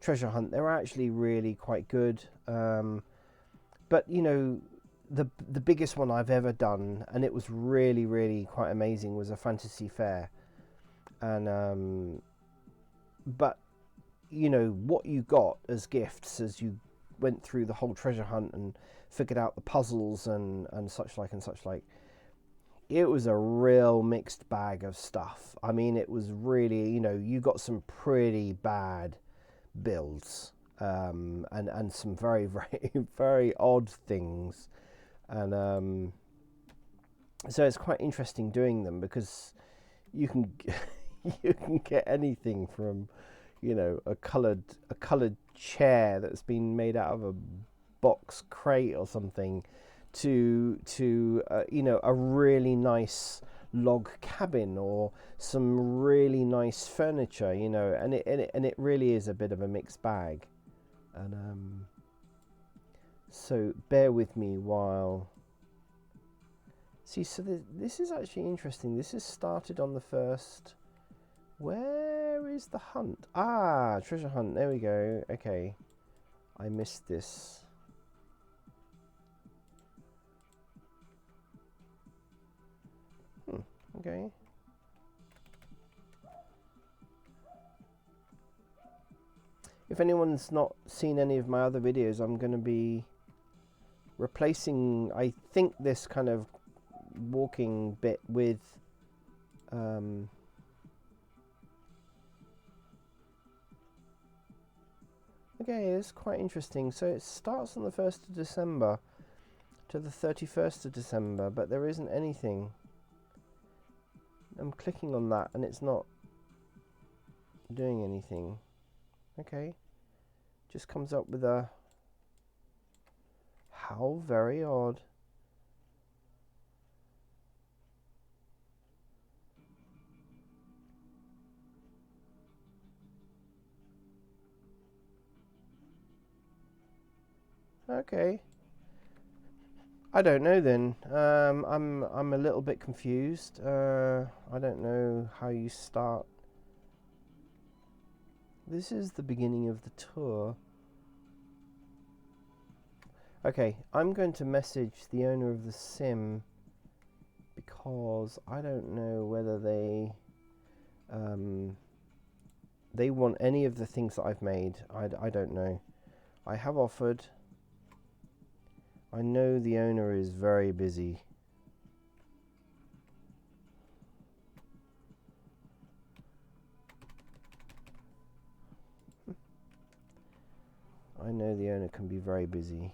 treasure hunt. They're actually really quite good. But, the biggest one I've ever done, and it was really, really quite amazing, was a fantasy fair. And, but, what you got as gifts as you went through the whole treasure hunt and figured out the puzzles and such like, it was a real mixed bag of stuff. I mean, it was really, you got some pretty bad builds, and some very, very, very odd things. And so it's quite interesting doing them because you can you can get anything from a coloured chair that's been made out of a box crate or something to a really nice log cabin or some really nice furniture, you know, and it really is a bit of a mixed bag. And so bear with me while. See, so this is actually interesting. This is started on the 1st. Where is the hunt? Ah, treasure hunt. There we go. Okay. I missed this. Okay. If anyone's not seen any of my other videos, I'm going to be replacing, I think, this kind of walking bit with okay, it's quite interesting. So it starts on the 1st of December to the 31st of December, but there isn't anything. I'm clicking on that and it's not doing anything. Okay, just comes up with a, how very odd. Okay, I don't know then. I'm a little bit confused. I don't know how you start. This is the beginning of the tour. Okay, I'm going to message the owner of the sim because I don't know whether they want any of the things that I've made. I don't know. I have offered. I know the owner is very busy. I know the owner can be very busy.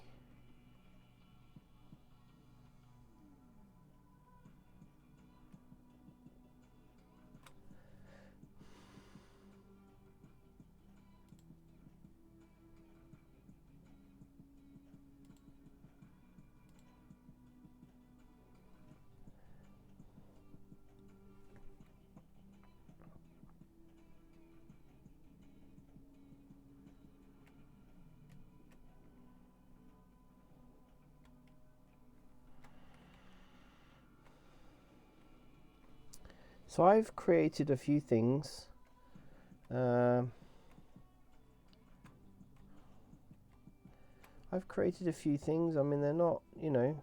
So I've created a few things. I've created a few things. I mean, they're not, you know.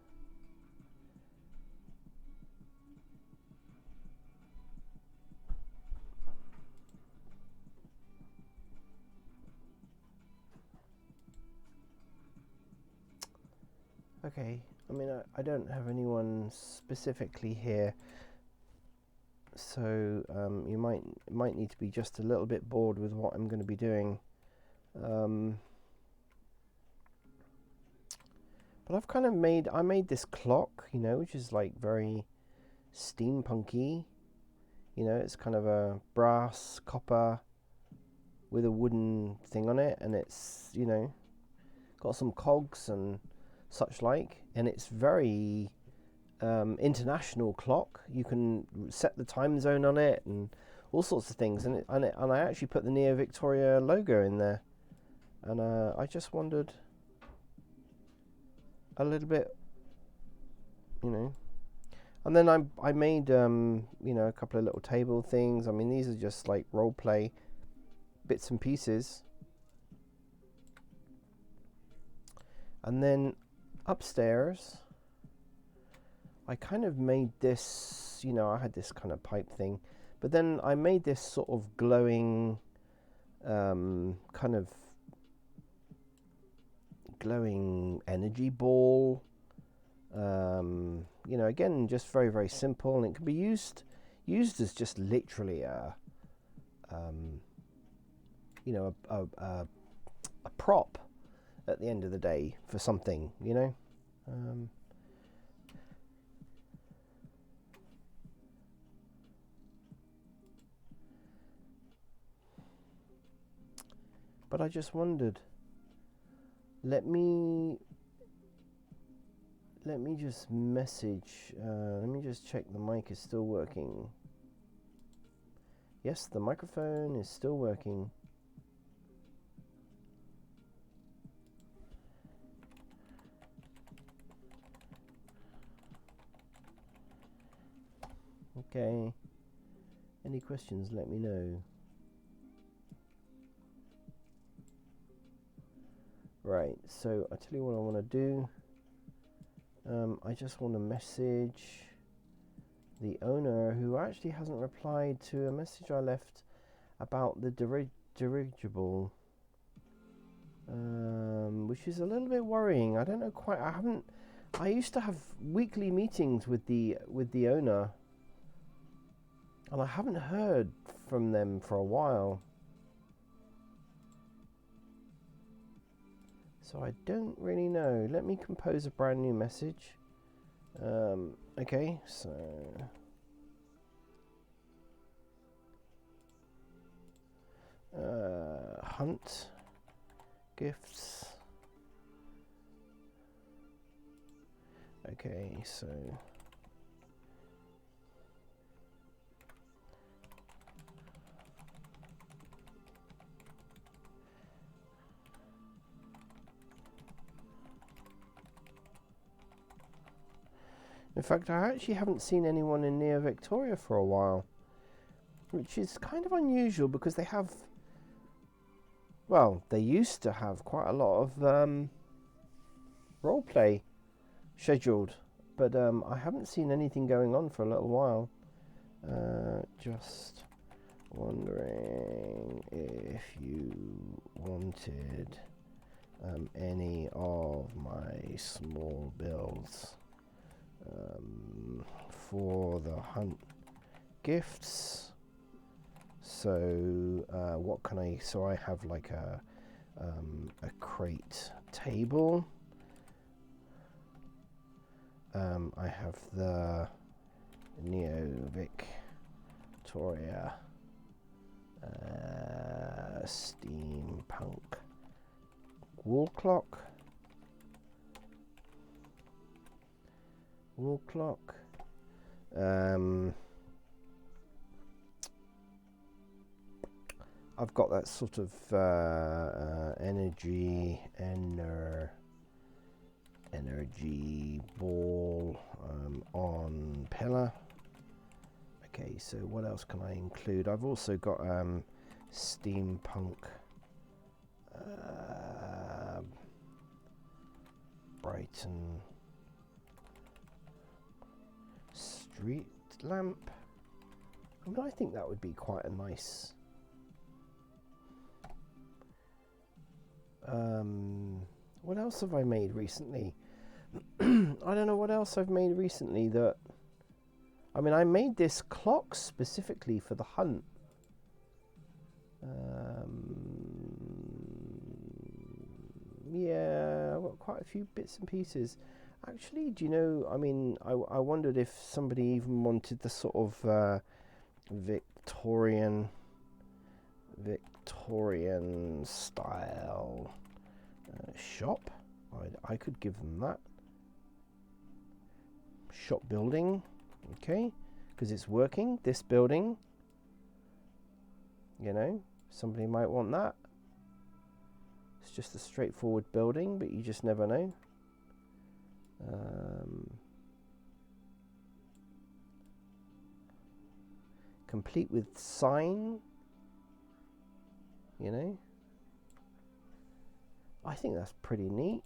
Okay, I mean, I don't have anyone specifically here. So you might need to be just a little bit bored with what I'm going to be doing. But I've kind of made this clock, you know, which is like very steampunky. You know, it's kind of a brass copper with a wooden thing on it, and it's, you know, got some cogs and such like, and it's very international clock. You can set the time zone on it and all sorts of things, and I actually put the Neo Victoria logo in there, and I just wondered a little bit, you know. And then I made you know, a couple of little table things. I mean, these are just like role play bits and pieces. And then upstairs I kind of made this, you know, I had this kind of pipe thing, but then I made this sort of glowing kind of glowing energy ball. You know, again, just very, very simple, and it can be used as just literally a you know, a prop at the end of the day for something, you know. But I just wondered, let me let me just message. Let me just check the mic is still working. Yes, the microphone is still working. Okay. Any questions, let me know. Right, so I tell you what I want to do. I just want to message the owner, who actually hasn't replied to a message I left about the dirigible, which is a little bit worrying. I don't know quite. I used to have weekly meetings with the owner, and I haven't heard from them for a while. So I don't really know. Let me compose a brand new message. Okay, so hunt gifts. Okay, so in fact, I actually haven't seen anyone in near Victoria for a while, which is kind of unusual because they have, well, they used to have quite a lot of roleplay scheduled, but I haven't seen anything going on for a little while. Just wondering if you wanted any of my small builds for the hunt gifts. So what can I, so I have like a crate table. I have the Neo Victoria steampunk wall clock. I've got that sort of energy ball on pillar. Okay, so what else can I include? I've also got steampunk Brighton street lamp. I mean, I think that would be quite a nice what else have I made recently? I don't know what else I've made recently that, I mean, I made this clock specifically for the hunt. Yeah, I've got quite a few bits and pieces. Actually, do you know, I mean, I wondered if somebody even wanted the sort of Victorian style shop. I could give them that. Shop building, okay, because it's working, this building, you know, somebody might want that. It's just a straightforward building, but you just never know. Complete with sign, you know, I think that's pretty neat.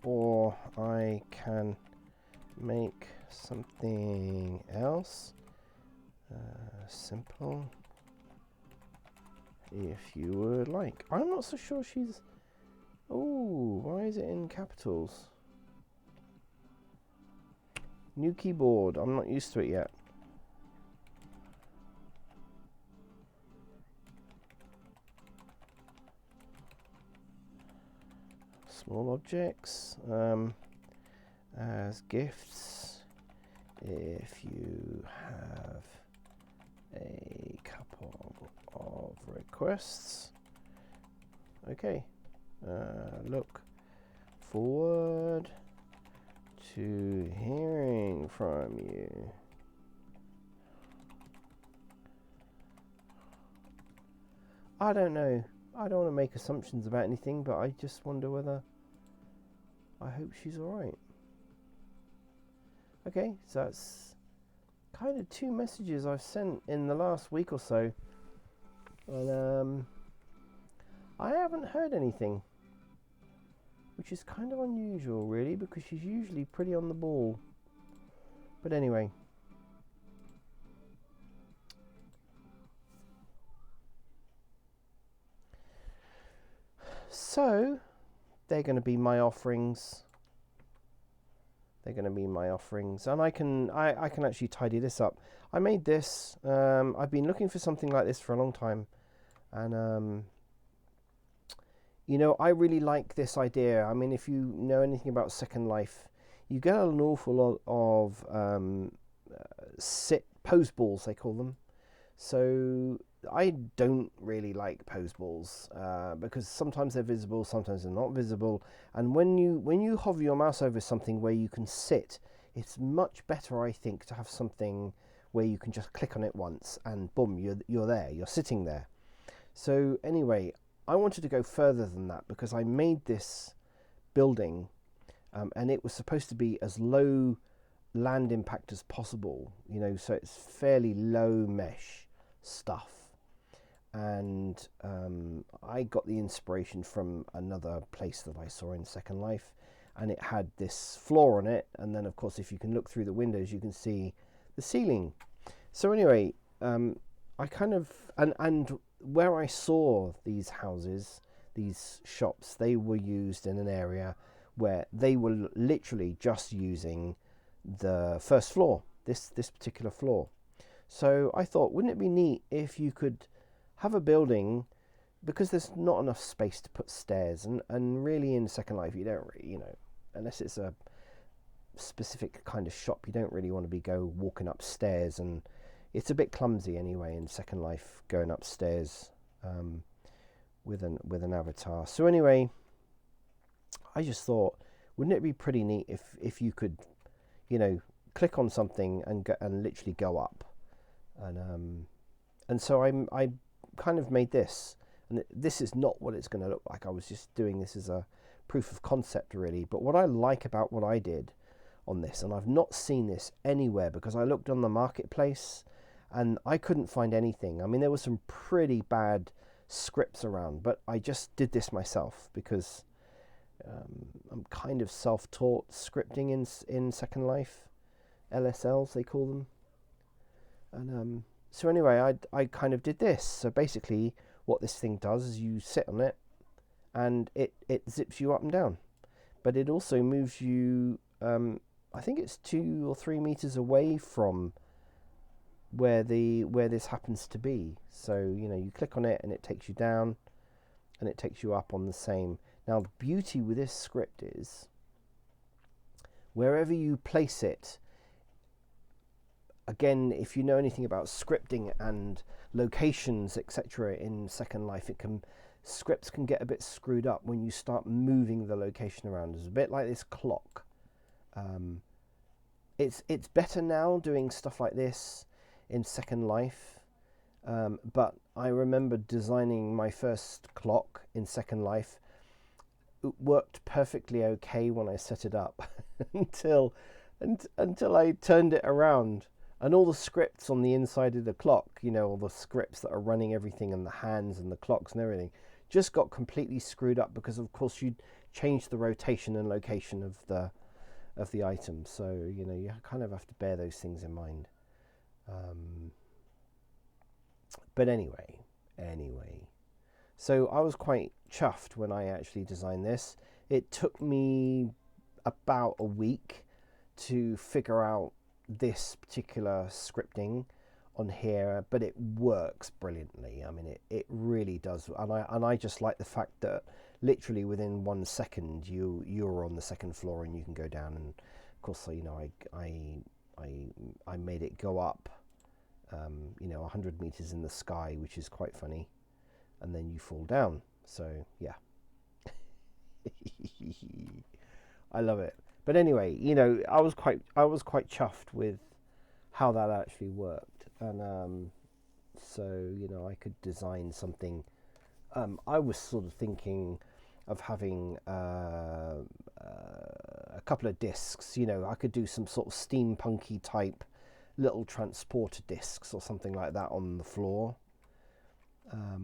Or I can make something else simple if you would like. I'm not so sure she's, oh, why is it in capitals? New keyboard, I'm not used to it yet. Small objects as gifts. If you have a couple requests. Okay. Look forward to hearing from you. I don't know. I don't want to make assumptions about anything, but I just wonder whether... I hope she's alright. Okay, so that's kind of 2 messages I've sent in the last week or so. And I haven't heard anything, which is kind of unusual really, because she's usually pretty on the ball. But anyway. So they're going to be my offerings. They're going to be my offerings, and I can actually tidy this up. I made this. I've been looking for something like this for a long time, and you know, I really like this idea. I mean, if you know anything about Second Life, you get an awful lot of pose balls, they call them. So I don't really like pose balls because sometimes they're visible, sometimes they're not visible. And when you hover your mouse over something where you can sit, it's much better, I think, to have something where you can just click on it once and boom, you're there, you're sitting there. So anyway, I wanted to go further than that because I made this building and it was supposed to be as low land impact as possible, you know, so it's fairly low mesh stuff. And I got the inspiration from another place that I saw in Second Life, and it had this floor on it, and then of course if you can look through the windows you can see the ceiling. So anyway, I kind of and where I saw these houses, these shops, they were used in an area where they were literally just using the first floor, this particular floor. So I thought, wouldn't it be neat if you could have a building, because there's not enough space to put stairs, and really in Second Life you don't really, you know, unless it's a specific kind of shop, you don't really want to be walking upstairs, and it's a bit clumsy anyway in Second Life going upstairs with an avatar. So anyway, I just thought, wouldn't it be pretty neat if you could, you know, click on something and literally go up, and so I kind of made this, and this is not what it's going to look like. I was just doing this as a proof of concept really. But what I like about what I did on this, and I've not seen this anywhere because I looked on the marketplace and I couldn't find anything. I mean, there were some pretty bad scripts around, but I just did this myself because I'm kind of self-taught scripting in Second Life, LSLs they call them. And so anyway, I kind of did this. So basically what this thing does is you sit on it and it zips you up and down, but it also moves you, I think it's 2 or 3 meters away from where this happens to be. So, you know, you click on it and it takes you down and it takes you up on the same. Now the beauty with this script is wherever you place it, again, if you know anything about scripting and locations, etc. in Second Life, scripts can get a bit screwed up when you start moving the location around. It's a bit like this clock. It's better now doing stuff like this in Second Life, but I remember designing my first clock in Second Life. It worked perfectly okay when I set it up until I turned it around. And all the scripts on the inside of the clock, you know, all the scripts that are running everything and the hands and the clocks and everything, just got completely screwed up because, of course, you changed the rotation and location of the item. So, you know, you kind of have to bear those things in mind. But anyway. So I was quite chuffed when I actually designed this. It took me about a week to figure out this particular scripting on here, but it works brilliantly. I mean, it really does, and I just like the fact that literally within 1 second you're on the second floor and you can go down. And of course, you know, I made it go up, you know, 100 meters in the sky, which is quite funny. and then you fall down. So yeah. I love it. But anyway, you know, I was quite chuffed with how that actually worked, and so you know, I could design something. I was sort of thinking of having a couple of discs. You know, I could do some sort of steampunky type little transporter discs or something like that on the floor,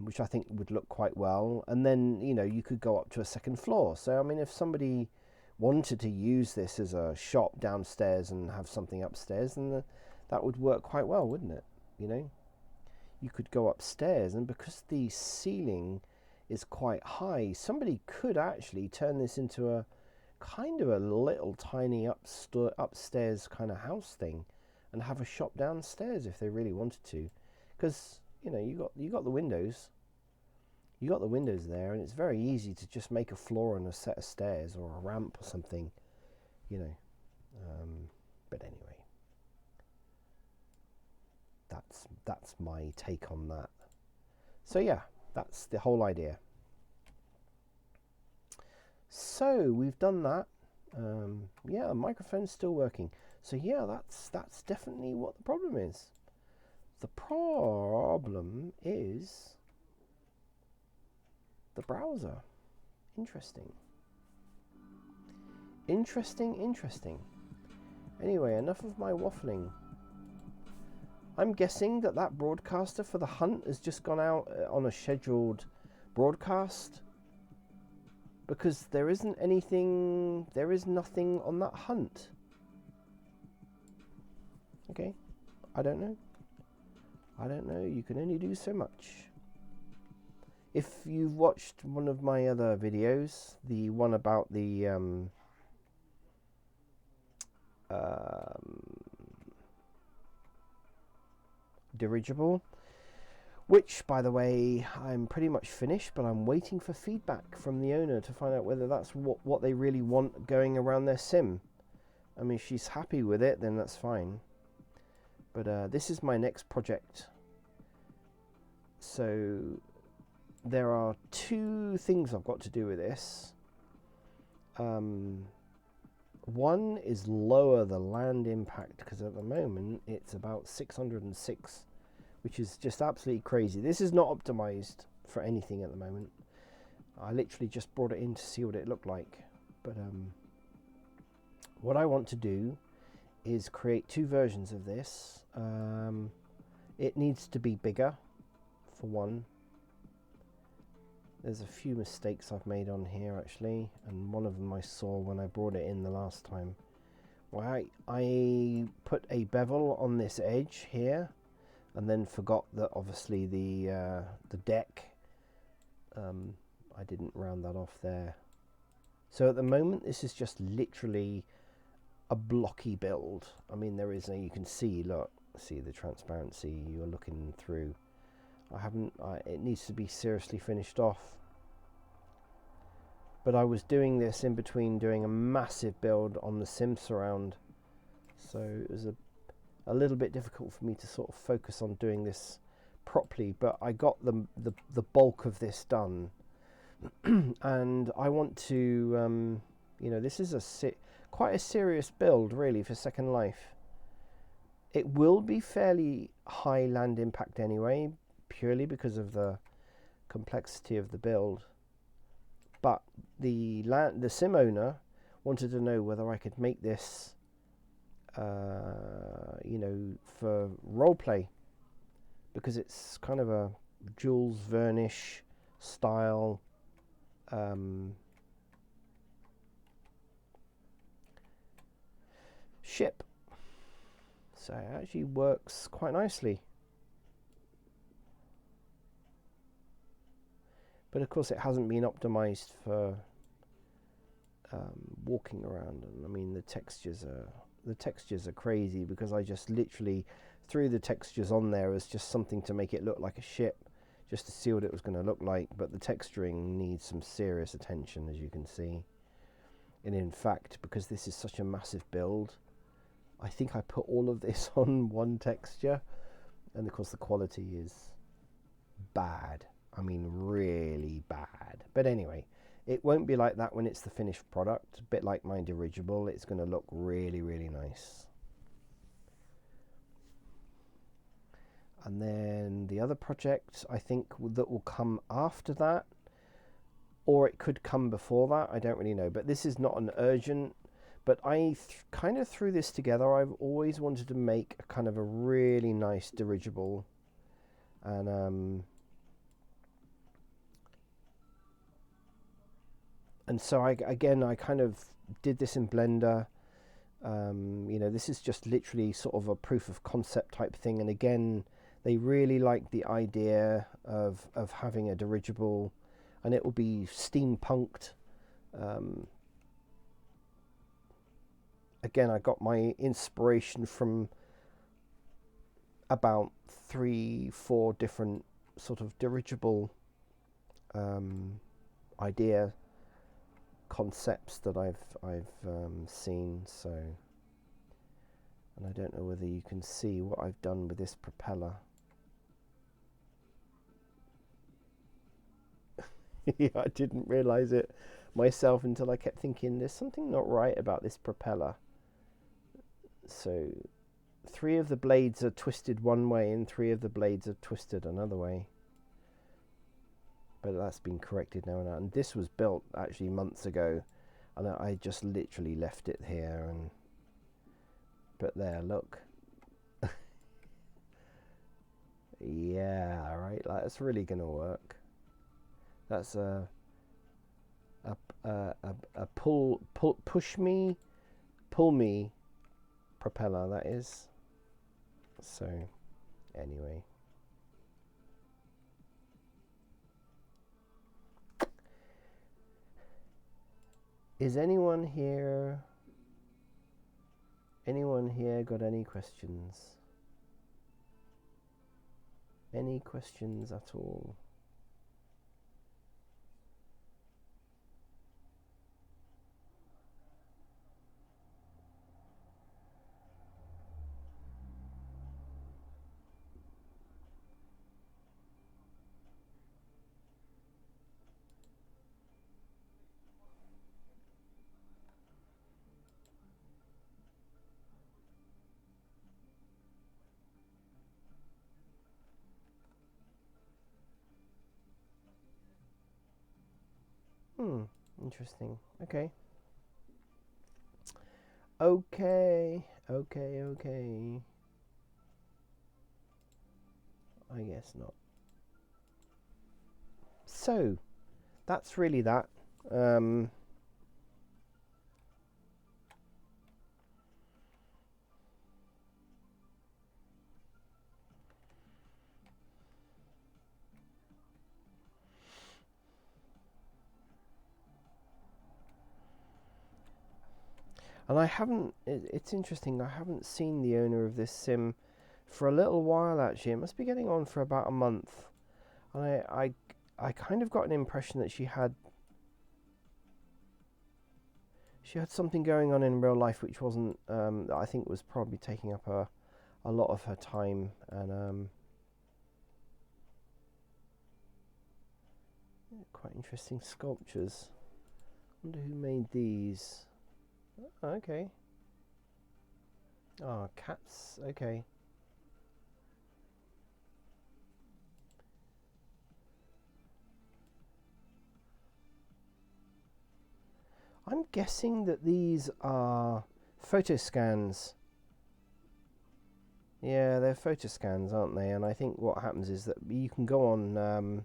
which I think would look quite well. And then, you know, you could go up to a second floor. So, I mean, if somebody wanted to use this as a shop downstairs and have something upstairs, then that would work quite well, wouldn't it? You know, you could go upstairs, and because the ceiling is quite high, somebody could actually turn this into a kind of a little tiny upstairs kind of house thing and have a shop downstairs if they really wanted to, because you know, you got the windows. You got the windows there, and it's very easy to just make a floor and a set of stairs or a ramp or something, you know. But anyway, that's my take on that. So yeah, that's the whole idea. So we've done that. Yeah, microphone's still working. So yeah, that's definitely what the problem is. The problem is the browser. Interesting. Anyway, enough of my waffling. I'm guessing that broadcaster for the hunt has just gone out on a scheduled broadcast, because there is nothing on that hunt. Okay, I don't know. You can only do so much. If you've watched one of my other videos, the one about the dirigible, which, by the way, I'm pretty much finished, but I'm waiting for feedback from the owner to find out whether that's what they really want going around their sim. I mean, if she's happy with it, then that's fine. But this is my next project. So there are two things I've got to do with this. One is lower the land impact, because at the moment it's about 606, which is just absolutely crazy. This is not optimized for anything at the moment. I literally just brought it in to see what it looked like. But what I want to do is create two versions of this. It needs to be bigger, for one. There's a few mistakes I've made on here actually, and one of them I saw when I brought it in the last time. Well, I put a bevel on this edge here, and then forgot that obviously the deck, I didn't round that off there. So at the moment this is just literally a blocky build. I mean, there is you can see, look, see the transparency you're looking through. It needs to be seriously finished off. But I was doing this in between doing a massive build on the Sim Surround, so it was a little bit difficult for me to sort of focus on doing this properly. But I got the bulk of this done, and I want to, you know, this is quite a serious build really for Second Life. It will be fairly high land impact anyway, purely because of the complexity of the build. But the sim owner wanted to know whether I could make this, you know, for roleplay, because it's kind of a Jules Verne-ish style ship. So it actually works quite nicely. But of course it hasn't been optimized for walking around, and I mean the textures are crazy, because I just literally threw the textures on there as just something to make it look like a ship, just to see what it was going to look like. But the texturing needs some serious attention, as you can see. And in fact, because this is such a massive build, I think I put all of this on one texture, and of course the quality is bad. I mean, really bad. But anyway, it won't be like that when it's the finished product. A bit like my dirigible, it's going to look really, really nice. And then the other project, I think, that will come after that, or it could come before that. I don't really know. But this is not an urgent. But I kind of threw this together. I've always wanted to make a kind of a really nice dirigible. And so I kind of did this in Blender. This is just literally sort of a proof of concept type thing. And again, they really like the idea of having a dirigible, and it will be steampunked. Again, I got my inspiration from about 3-4 different sort of dirigible idea concepts that I've seen. So, and I don't know whether you can see what I've done with this propeller. Yeah, I didn't realize it myself until I kept thinking there's something not right about this propeller. So 3 of the blades are twisted one way and 3 of the blades are twisted another way. But that's been corrected now. And this was built actually months ago, and I just literally left it here. And but there, look. Yeah, right. Like, that's really gonna work. That's a push me, pull me propeller. That is. So, anyway. Is anyone here got any questions? Any questions at all? Interesting. Okay. Okay. I guess not. So, that's really that. And I haven't, it's interesting, I haven't seen the owner of this sim for a little while actually. It must be getting on for about a month. And I kind of got an impression that she had something going on in real life which wasn't, that I think was probably taking up a lot of her time. And quite interesting sculptures. I wonder who made these. Oh, okay. Oh, cats. Okay. I'm guessing that these are photo scans. Yeah, they're photo scans, aren't they? And I think what happens is that you can go on.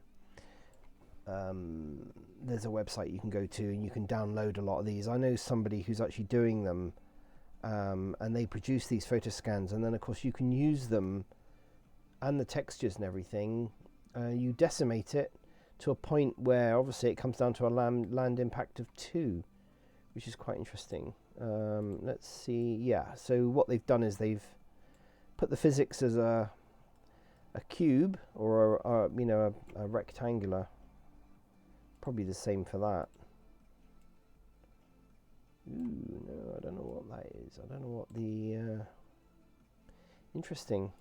There's a website you can go to, and you can download a lot of these. I know somebody who's actually doing them, and they produce these photo scans, and then of course you can use them and the textures and everything. You decimate it to a point where obviously it comes down to a land impact of 2, which is quite interesting. Let's see. Yeah, so what they've done is they've put the physics as a cube or a rectangular. Probably the same for that. Ooh, no, I don't know what that is. I don't know what the interesting.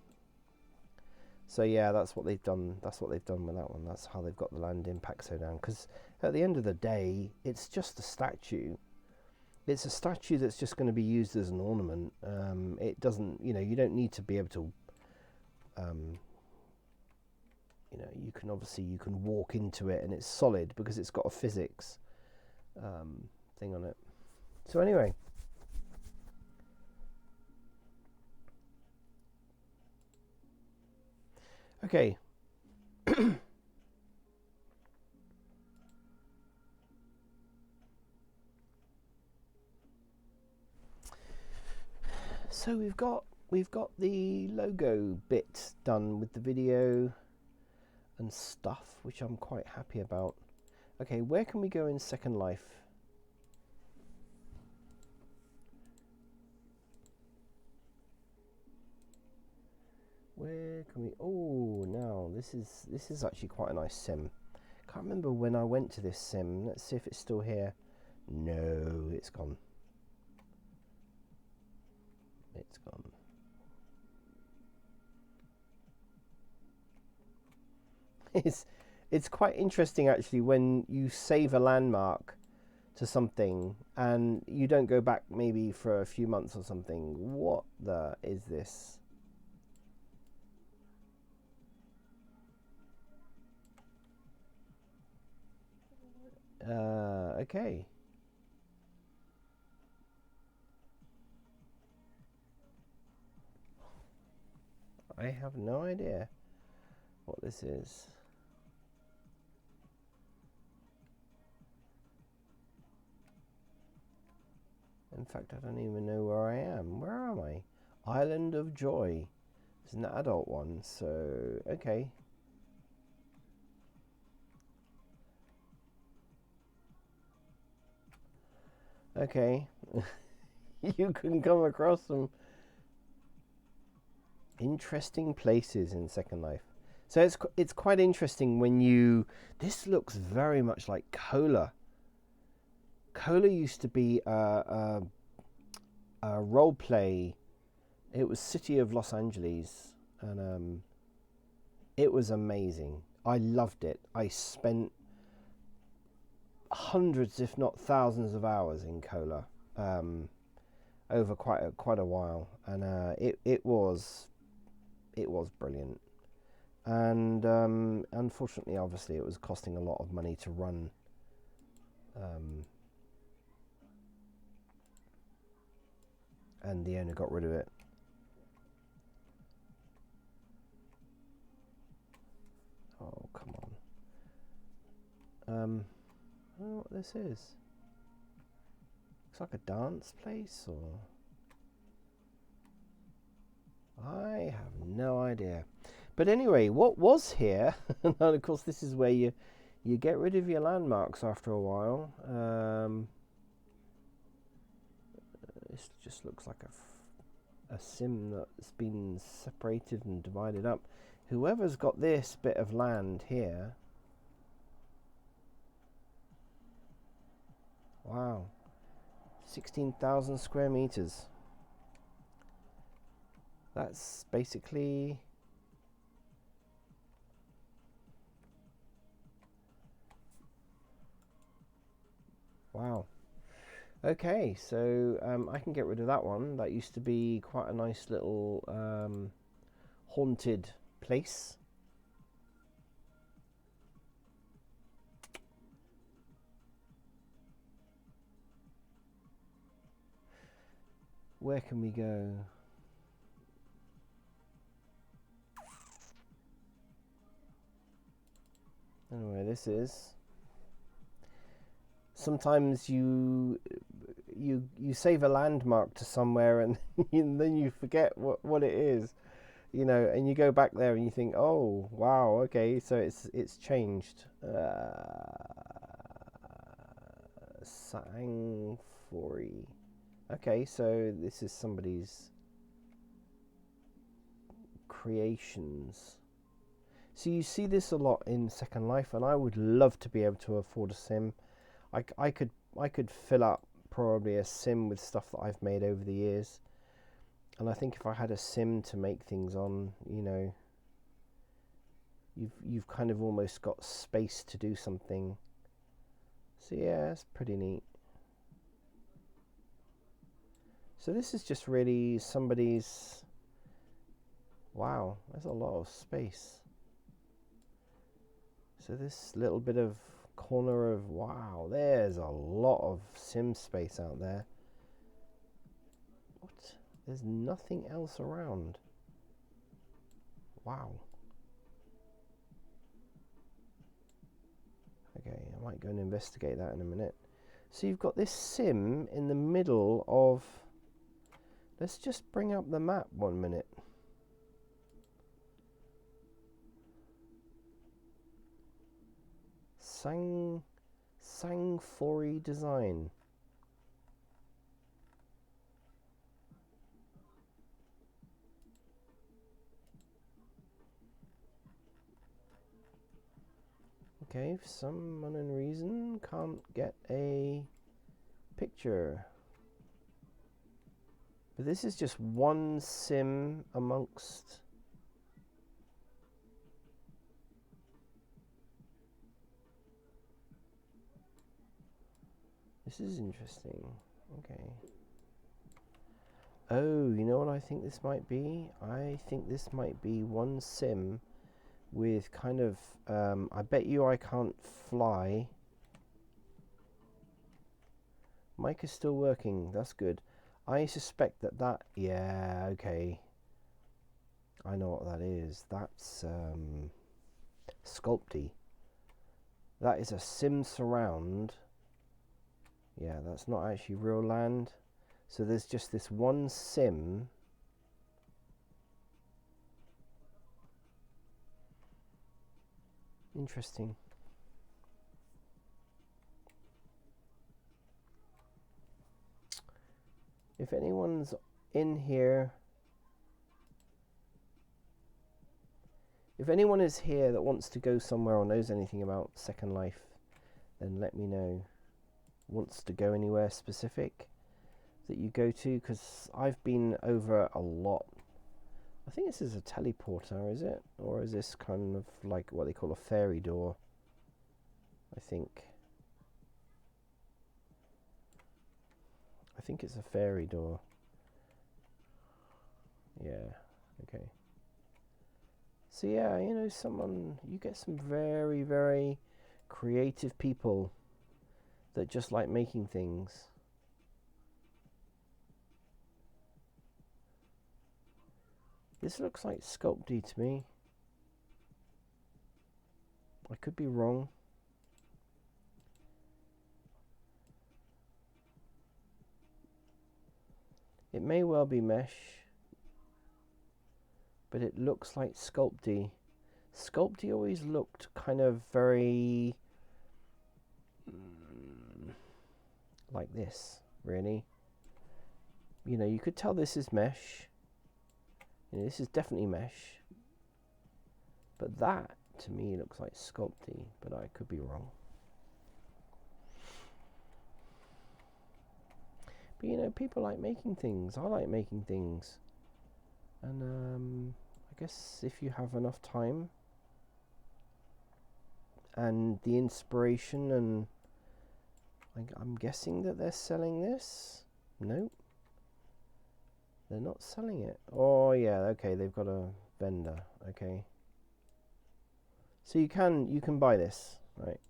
So yeah, that's what they've done. That's what they've done with that one. That's how they've got the land impact so down. Because at the end of the day, it's just a statue. It's a statue that's just going to be used as an ornament. It doesn't, you don't need to be able to, you can walk into it and it's solid because it's got a physics thing on it. So anyway. Okay. So we've got the logo bit done with the video and stuff, which I'm quite happy about. Okay, where can we go in Second Life? Where can we? Oh, now this is actually quite a nice sim. Can't remember when I went to this sim. Let's see if it's still here. No, it's gone. It's gone. It's quite interesting actually when you save a landmark to something and you don't go back maybe for a few months or something. What the is this? Okay. I have no idea what this is. In fact, I don't even know where I am. Where am I? Island of Joy. It's an adult one, so okay. Okay. You can come across some interesting places in Second Life. So it's quite interesting when you. This looks very much like Cola. Cola used to be a role play. It was City of Los Angeles, and it was amazing. I loved it. I spent hundreds, if not thousands, of hours in Cola over quite a while, and it was brilliant. And unfortunately, obviously, it was costing a lot of money to run. And the owner got rid of it. Oh, come on. I don't know what this is. Looks like a dance place, or I have no idea. But anyway, what was here? And of course, this is where you get rid of your landmarks after a while. This just looks like a sim that's been separated and divided up. Whoever's got this bit of land here. Wow. 16,000 square meters. That's basically. Wow. Okay, so I can get rid of that one. That used to be quite a nice little haunted place. Where can we go? I don't know where this is. Sometimes you save a landmark to somewhere and then you forget what it is, and you go back there and you think, oh wow, okay, so it's changed. Sangfori. Okay, so this is somebody's creations. So you see this a lot in Second Life, and I would love to be able to afford a sim. I could fill up probably a sim with stuff that I've made over the years, and I think if I had a sim to make things on, you've kind of almost got space to do something. So yeah, it's pretty neat. So this is just really somebody's, wow, there's a lot of space. So this little bit of corner of, wow, there's a lot of sim space out there. What? There's nothing else around. Wow. Okay, I might go and investigate that in a minute. So you've got this sim in the middle of, let's just bring up the map 1 minute. Sangfori design. Okay, for some unknown reason, can't get a picture. But this is just one sim amongst. This is interesting. Okay. Oh, you know what I think this might be? I think this might be one sim with kind of, I bet you I can't fly. Mic is still working, that's good. I suspect that, yeah, okay. I know what that is. That's Sculpty. That is a sim surround. Yeah, that's not actually real land. So there's just this one sim. Interesting. If anyone's in here, if anyone is here that wants to go somewhere or knows anything about Second Life, then let me know. Wants to go anywhere specific that you go to, because I've been over a lot. I think this is a teleporter, is it? Or is this kind of like what they call a fairy door? I think it's a fairy door. Yeah, okay. So yeah, you know, you get some very, very creative people that just like making things. This looks like Sculpty to me. I could be wrong. It may well be Mesh, but it looks like Sculpty. Sculpty always looked kind of very like this, really. You know, you could tell this is Mesh. You know, this is definitely Mesh. But that, to me, looks like Sculpty, but I could be wrong. But, you know, people like making things. I like making things. And I guess if you have enough time and the inspiration, and I'm guessing that they're selling this. Nope, they're not selling it. Oh yeah, okay, they've got a vendor. Okay, so you can buy this, right?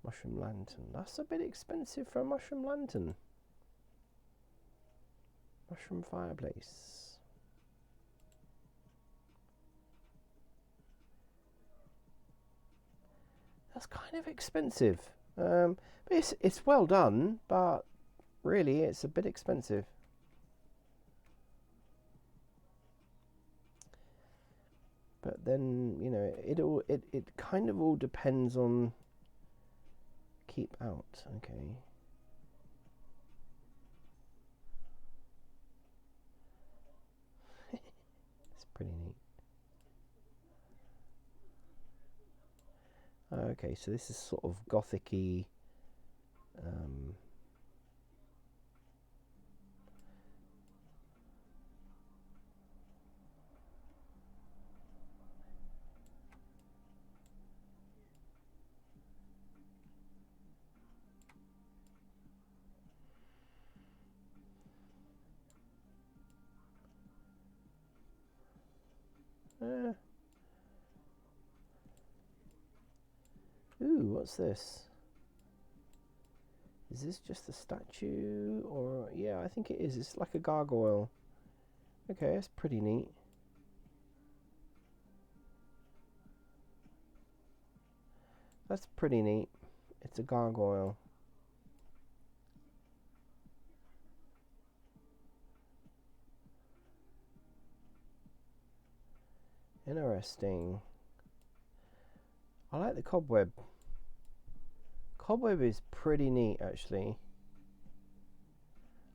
Mushroom lantern. That's a bit expensive for a mushroom lantern. Mushroom fireplace. That's kind of expensive. But it's well done, but really it's a bit expensive. But then, you know, it kind of all depends on keep out. Okay. It's pretty neat. Okay, so this is sort of gothic-y. Ooh, what's this? Is this just a statue? Or, yeah, I think it is. It's like a gargoyle. Okay, that's pretty neat. That's pretty neat. It's a gargoyle. Interesting. I like the cobweb. Cobweb is pretty neat, actually.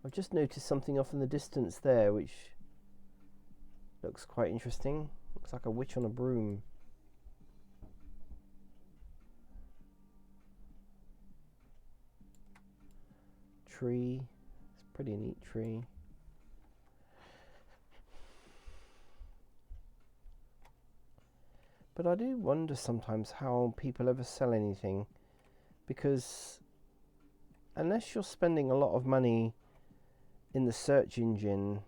I've just noticed something off in the distance there, which looks quite interesting. Looks like a witch on a broom. Tree. It's a pretty neat tree. But I do wonder sometimes how people ever sell anything, because unless you're spending a lot of money in the search engine,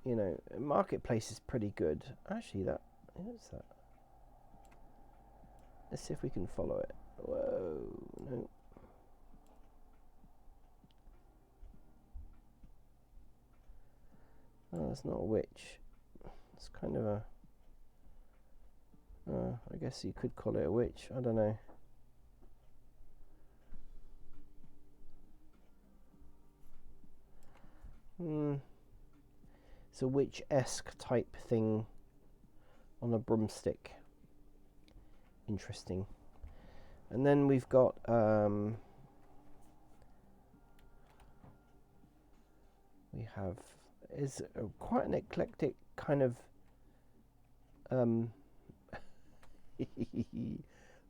you know, Marketplace is pretty good. Actually, what's that? Let's see if we can follow it. Whoa, no. Oh, it's not a witch. It's kind of a... I guess you could call it a witch. I don't know. It's a witch-esque type thing on a broomstick. Interesting. And then we've got we have quite an eclectic kind of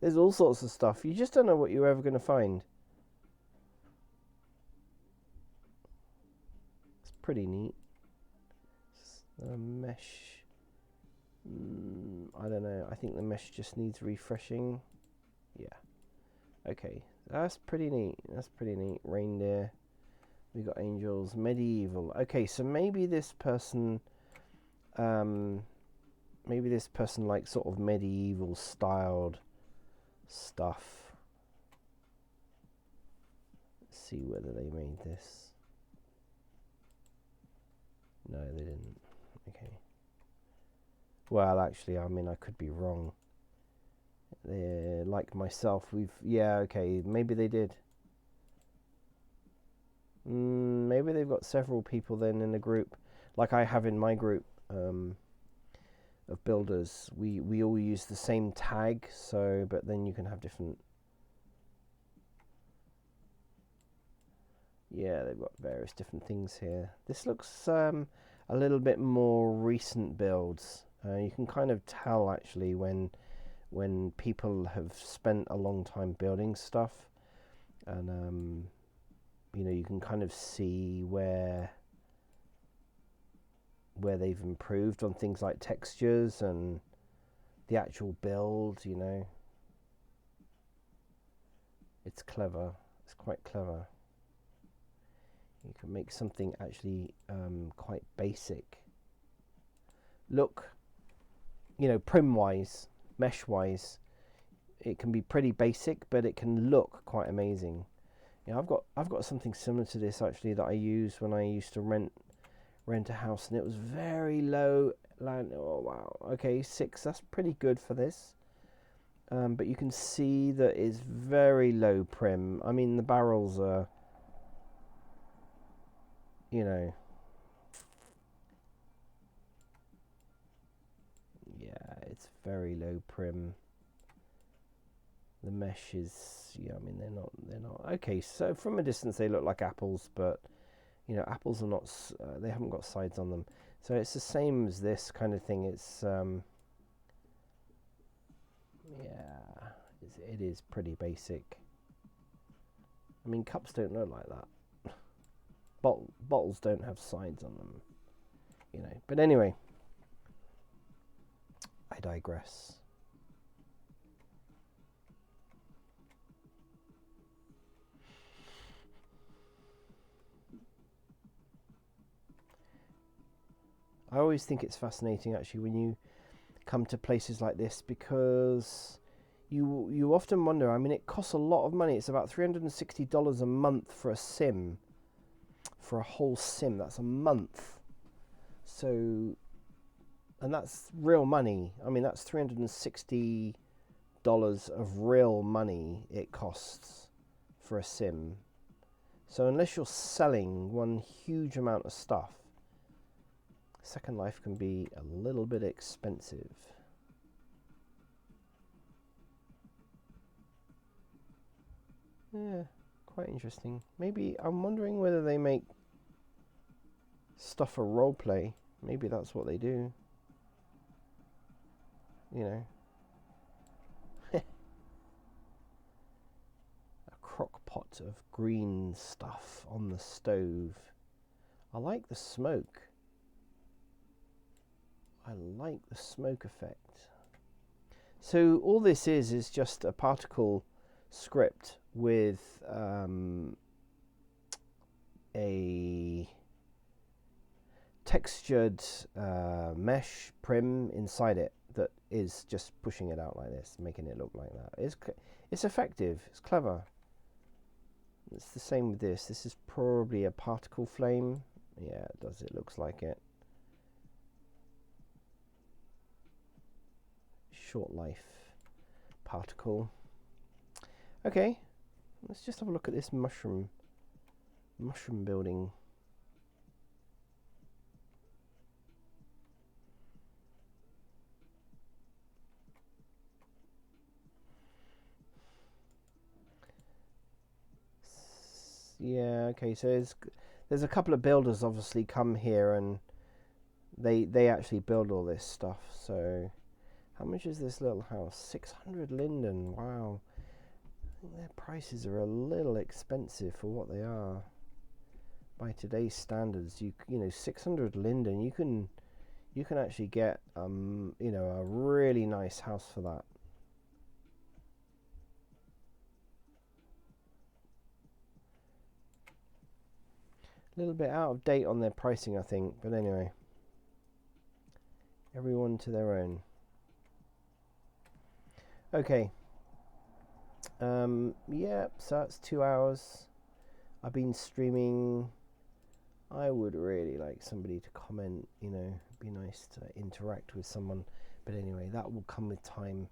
there's all sorts of stuff. You just don't know what you're ever going to find. It's pretty neat. Mesh. I don't know. I think the mesh just needs refreshing. Yeah. Okay. That's pretty neat. That's pretty neat. Reindeer. We got angels. Medieval. Okay, so maybe this person likes sort of medieval styled stuff. Let's see whether they made this. No, they didn't. Okay. Well, actually, I mean, I could be wrong. They're like myself. Yeah, okay, maybe they did. Maybe they've got several people then in a group, like I have in my group of builders. We all use the same tag, so but then you can have different. Yeah, they've got various different things here. This looks a little bit more recent builds. You can kind of tell actually when people have spent a long time building stuff, and you know, you can kind of see where they've improved on things like textures and the actual build. You know, it's clever. It's quite clever. You can make something actually quite basic look, you know, prim wise, mesh wise, it can be pretty basic, but it can look quite amazing. Yeah, I've got something similar to this actually that I used when I used to rent a house, and it was very low land. Oh wow, okay, 6. That's pretty good for this. But you can see that it's very low prim. I mean, the barrels are, you know, yeah, it's very low prim. The mesh is, yeah, I mean, they're not okay. So from a distance they look like apples, but you know, apples are not, they haven't got sides on them. So it's the same as this kind of thing. It's yeah, it is pretty basic. I mean, cups don't look like that. Bottles don't have sides on them, you know. But anyway, I digress. I always think it's fascinating actually when you come to places like this, because you often wonder. I mean, it costs a lot of money. It's about $360 a month for a sim, for a whole sim. That's a month. So, and that's real money. I mean, that's $360 of real money it costs for a sim. So unless you're selling one huge amount of stuff, Second Life can be a little bit expensive. Yeah, quite interesting. Maybe I'm wondering whether they make stuff for roleplay. Maybe that's what they do. You know. A crock pot of green stuff on the stove. I like the smoke. I like the smoke effect. So all this is just a particle script with a textured mesh prim inside it that is just pushing it out like this, making it look like that. It's effective. It's clever. It's the same with this. This is probably a particle flame. Yeah, it does. It looks like it. Short life particle. Okay, let's just have a look at this mushroom building. Yeah, okay, so there's a couple of builders obviously come here and they actually build all this stuff. So how much is this little house? 600 linden. Wow. I think their prices are a little expensive for what they are. By today's standards, you know, 600 linden, you can actually get you know, a really nice house for that. A little bit out of date on their pricing, I think, but anyway. Everyone to their own. Okay. Yeah, so that's 2 hours. I've been streaming. I would really like somebody to comment, you know, it'd be nice to interact with someone. But anyway, that will come with time.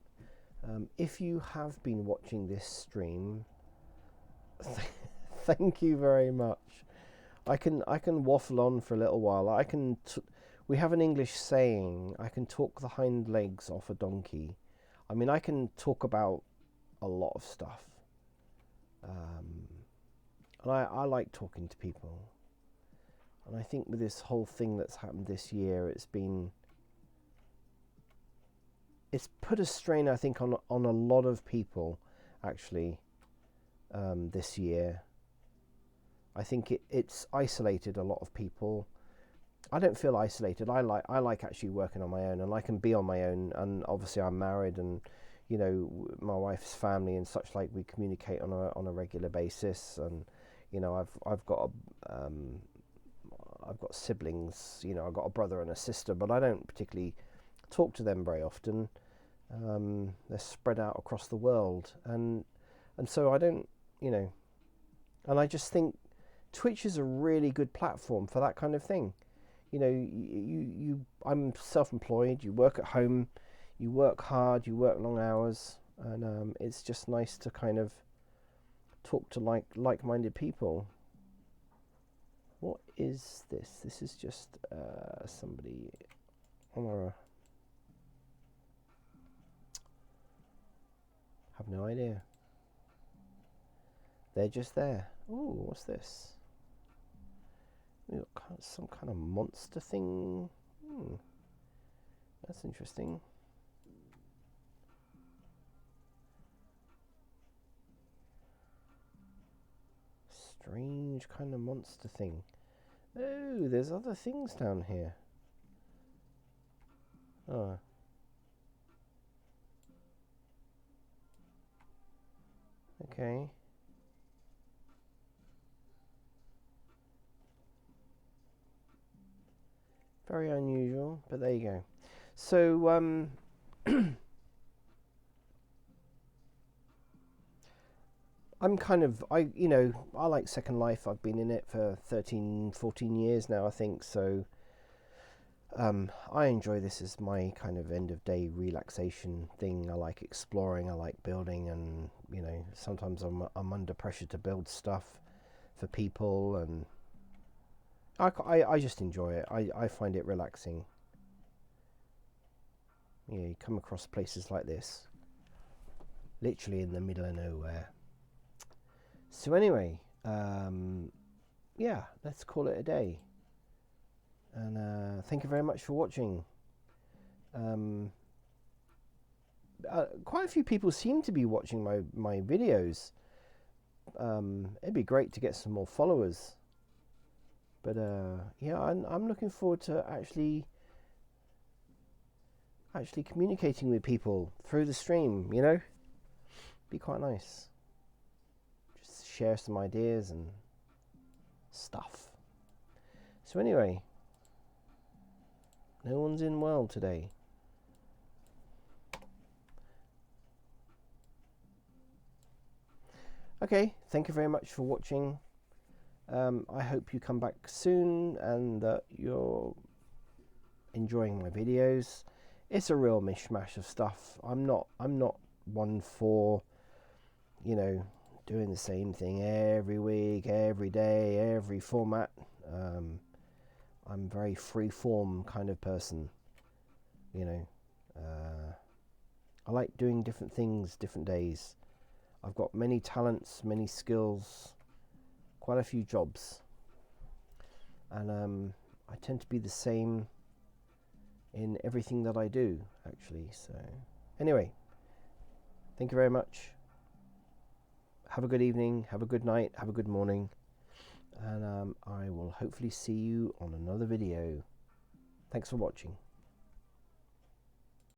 If you have been watching this stream, thank you very much. I can waffle on for a little while. We have an English saying, I can talk the hind legs off a donkey. I mean, I can talk about a lot of stuff. And I like talking to people. And I think with this whole thing that's happened this year, it's put a strain, I think, on a lot of people, actually, this year. I think it's isolated a lot of people. I don't feel isolated. I like actually working on my own, and I can be on my own. And obviously, I'm married, and you know, my wife's family and such like. We communicate on a regular basis, and you know, I've got siblings. You know, I've got a brother and a sister, but I don't particularly talk to them very often. They're spread out across the world, and so I don't, you know, and I just think Twitch is a really good platform for that kind of thing. You know, I'm self-employed. You work at home, you work hard, you work long hours, and it's just nice to kind of talk to like-minded people. What is this? This is just somebody on a. Have no idea. They're just there. Oh, what's this? We got some kind of monster thing. That's interesting. Strange kind of monster thing. Oh, there's other things down here. Oh. Okay. Very unusual, but there you go. So, I'm kind of, you know, I like Second Life. I've been in it for 13, 14 years now, I think. So I enjoy this as my kind of end of day relaxation thing. I like exploring, I like building, and you know, sometimes I'm under pressure to build stuff for people, and I just enjoy it. I find it relaxing. You know, you come across places like this, literally in the middle of nowhere. So anyway, yeah, let's call it a day. And thank you very much for watching. Quite a few people seem to be watching my videos. It'd be great to get some more followers. But yeah, I'm looking forward to actually communicating with people through the stream, you know? Be quite nice. Just share some ideas and stuff. So anyway, no one's in well today. Okay, thank you very much for watching. I hope you come back soon and that you're enjoying my videos. It's a real mishmash of stuff. I'm not one for, you know, doing the same thing every week, every day, every format. I'm very free form kind of person, you know. I like doing different things different days. I've got many talents, many skills, quite a few jobs, and I tend to be the same in everything that I do, actually. So anyway, thank you very much. Have a good evening, have a good night, have a good morning, and I will hopefully see you on another video. Thanks for watching.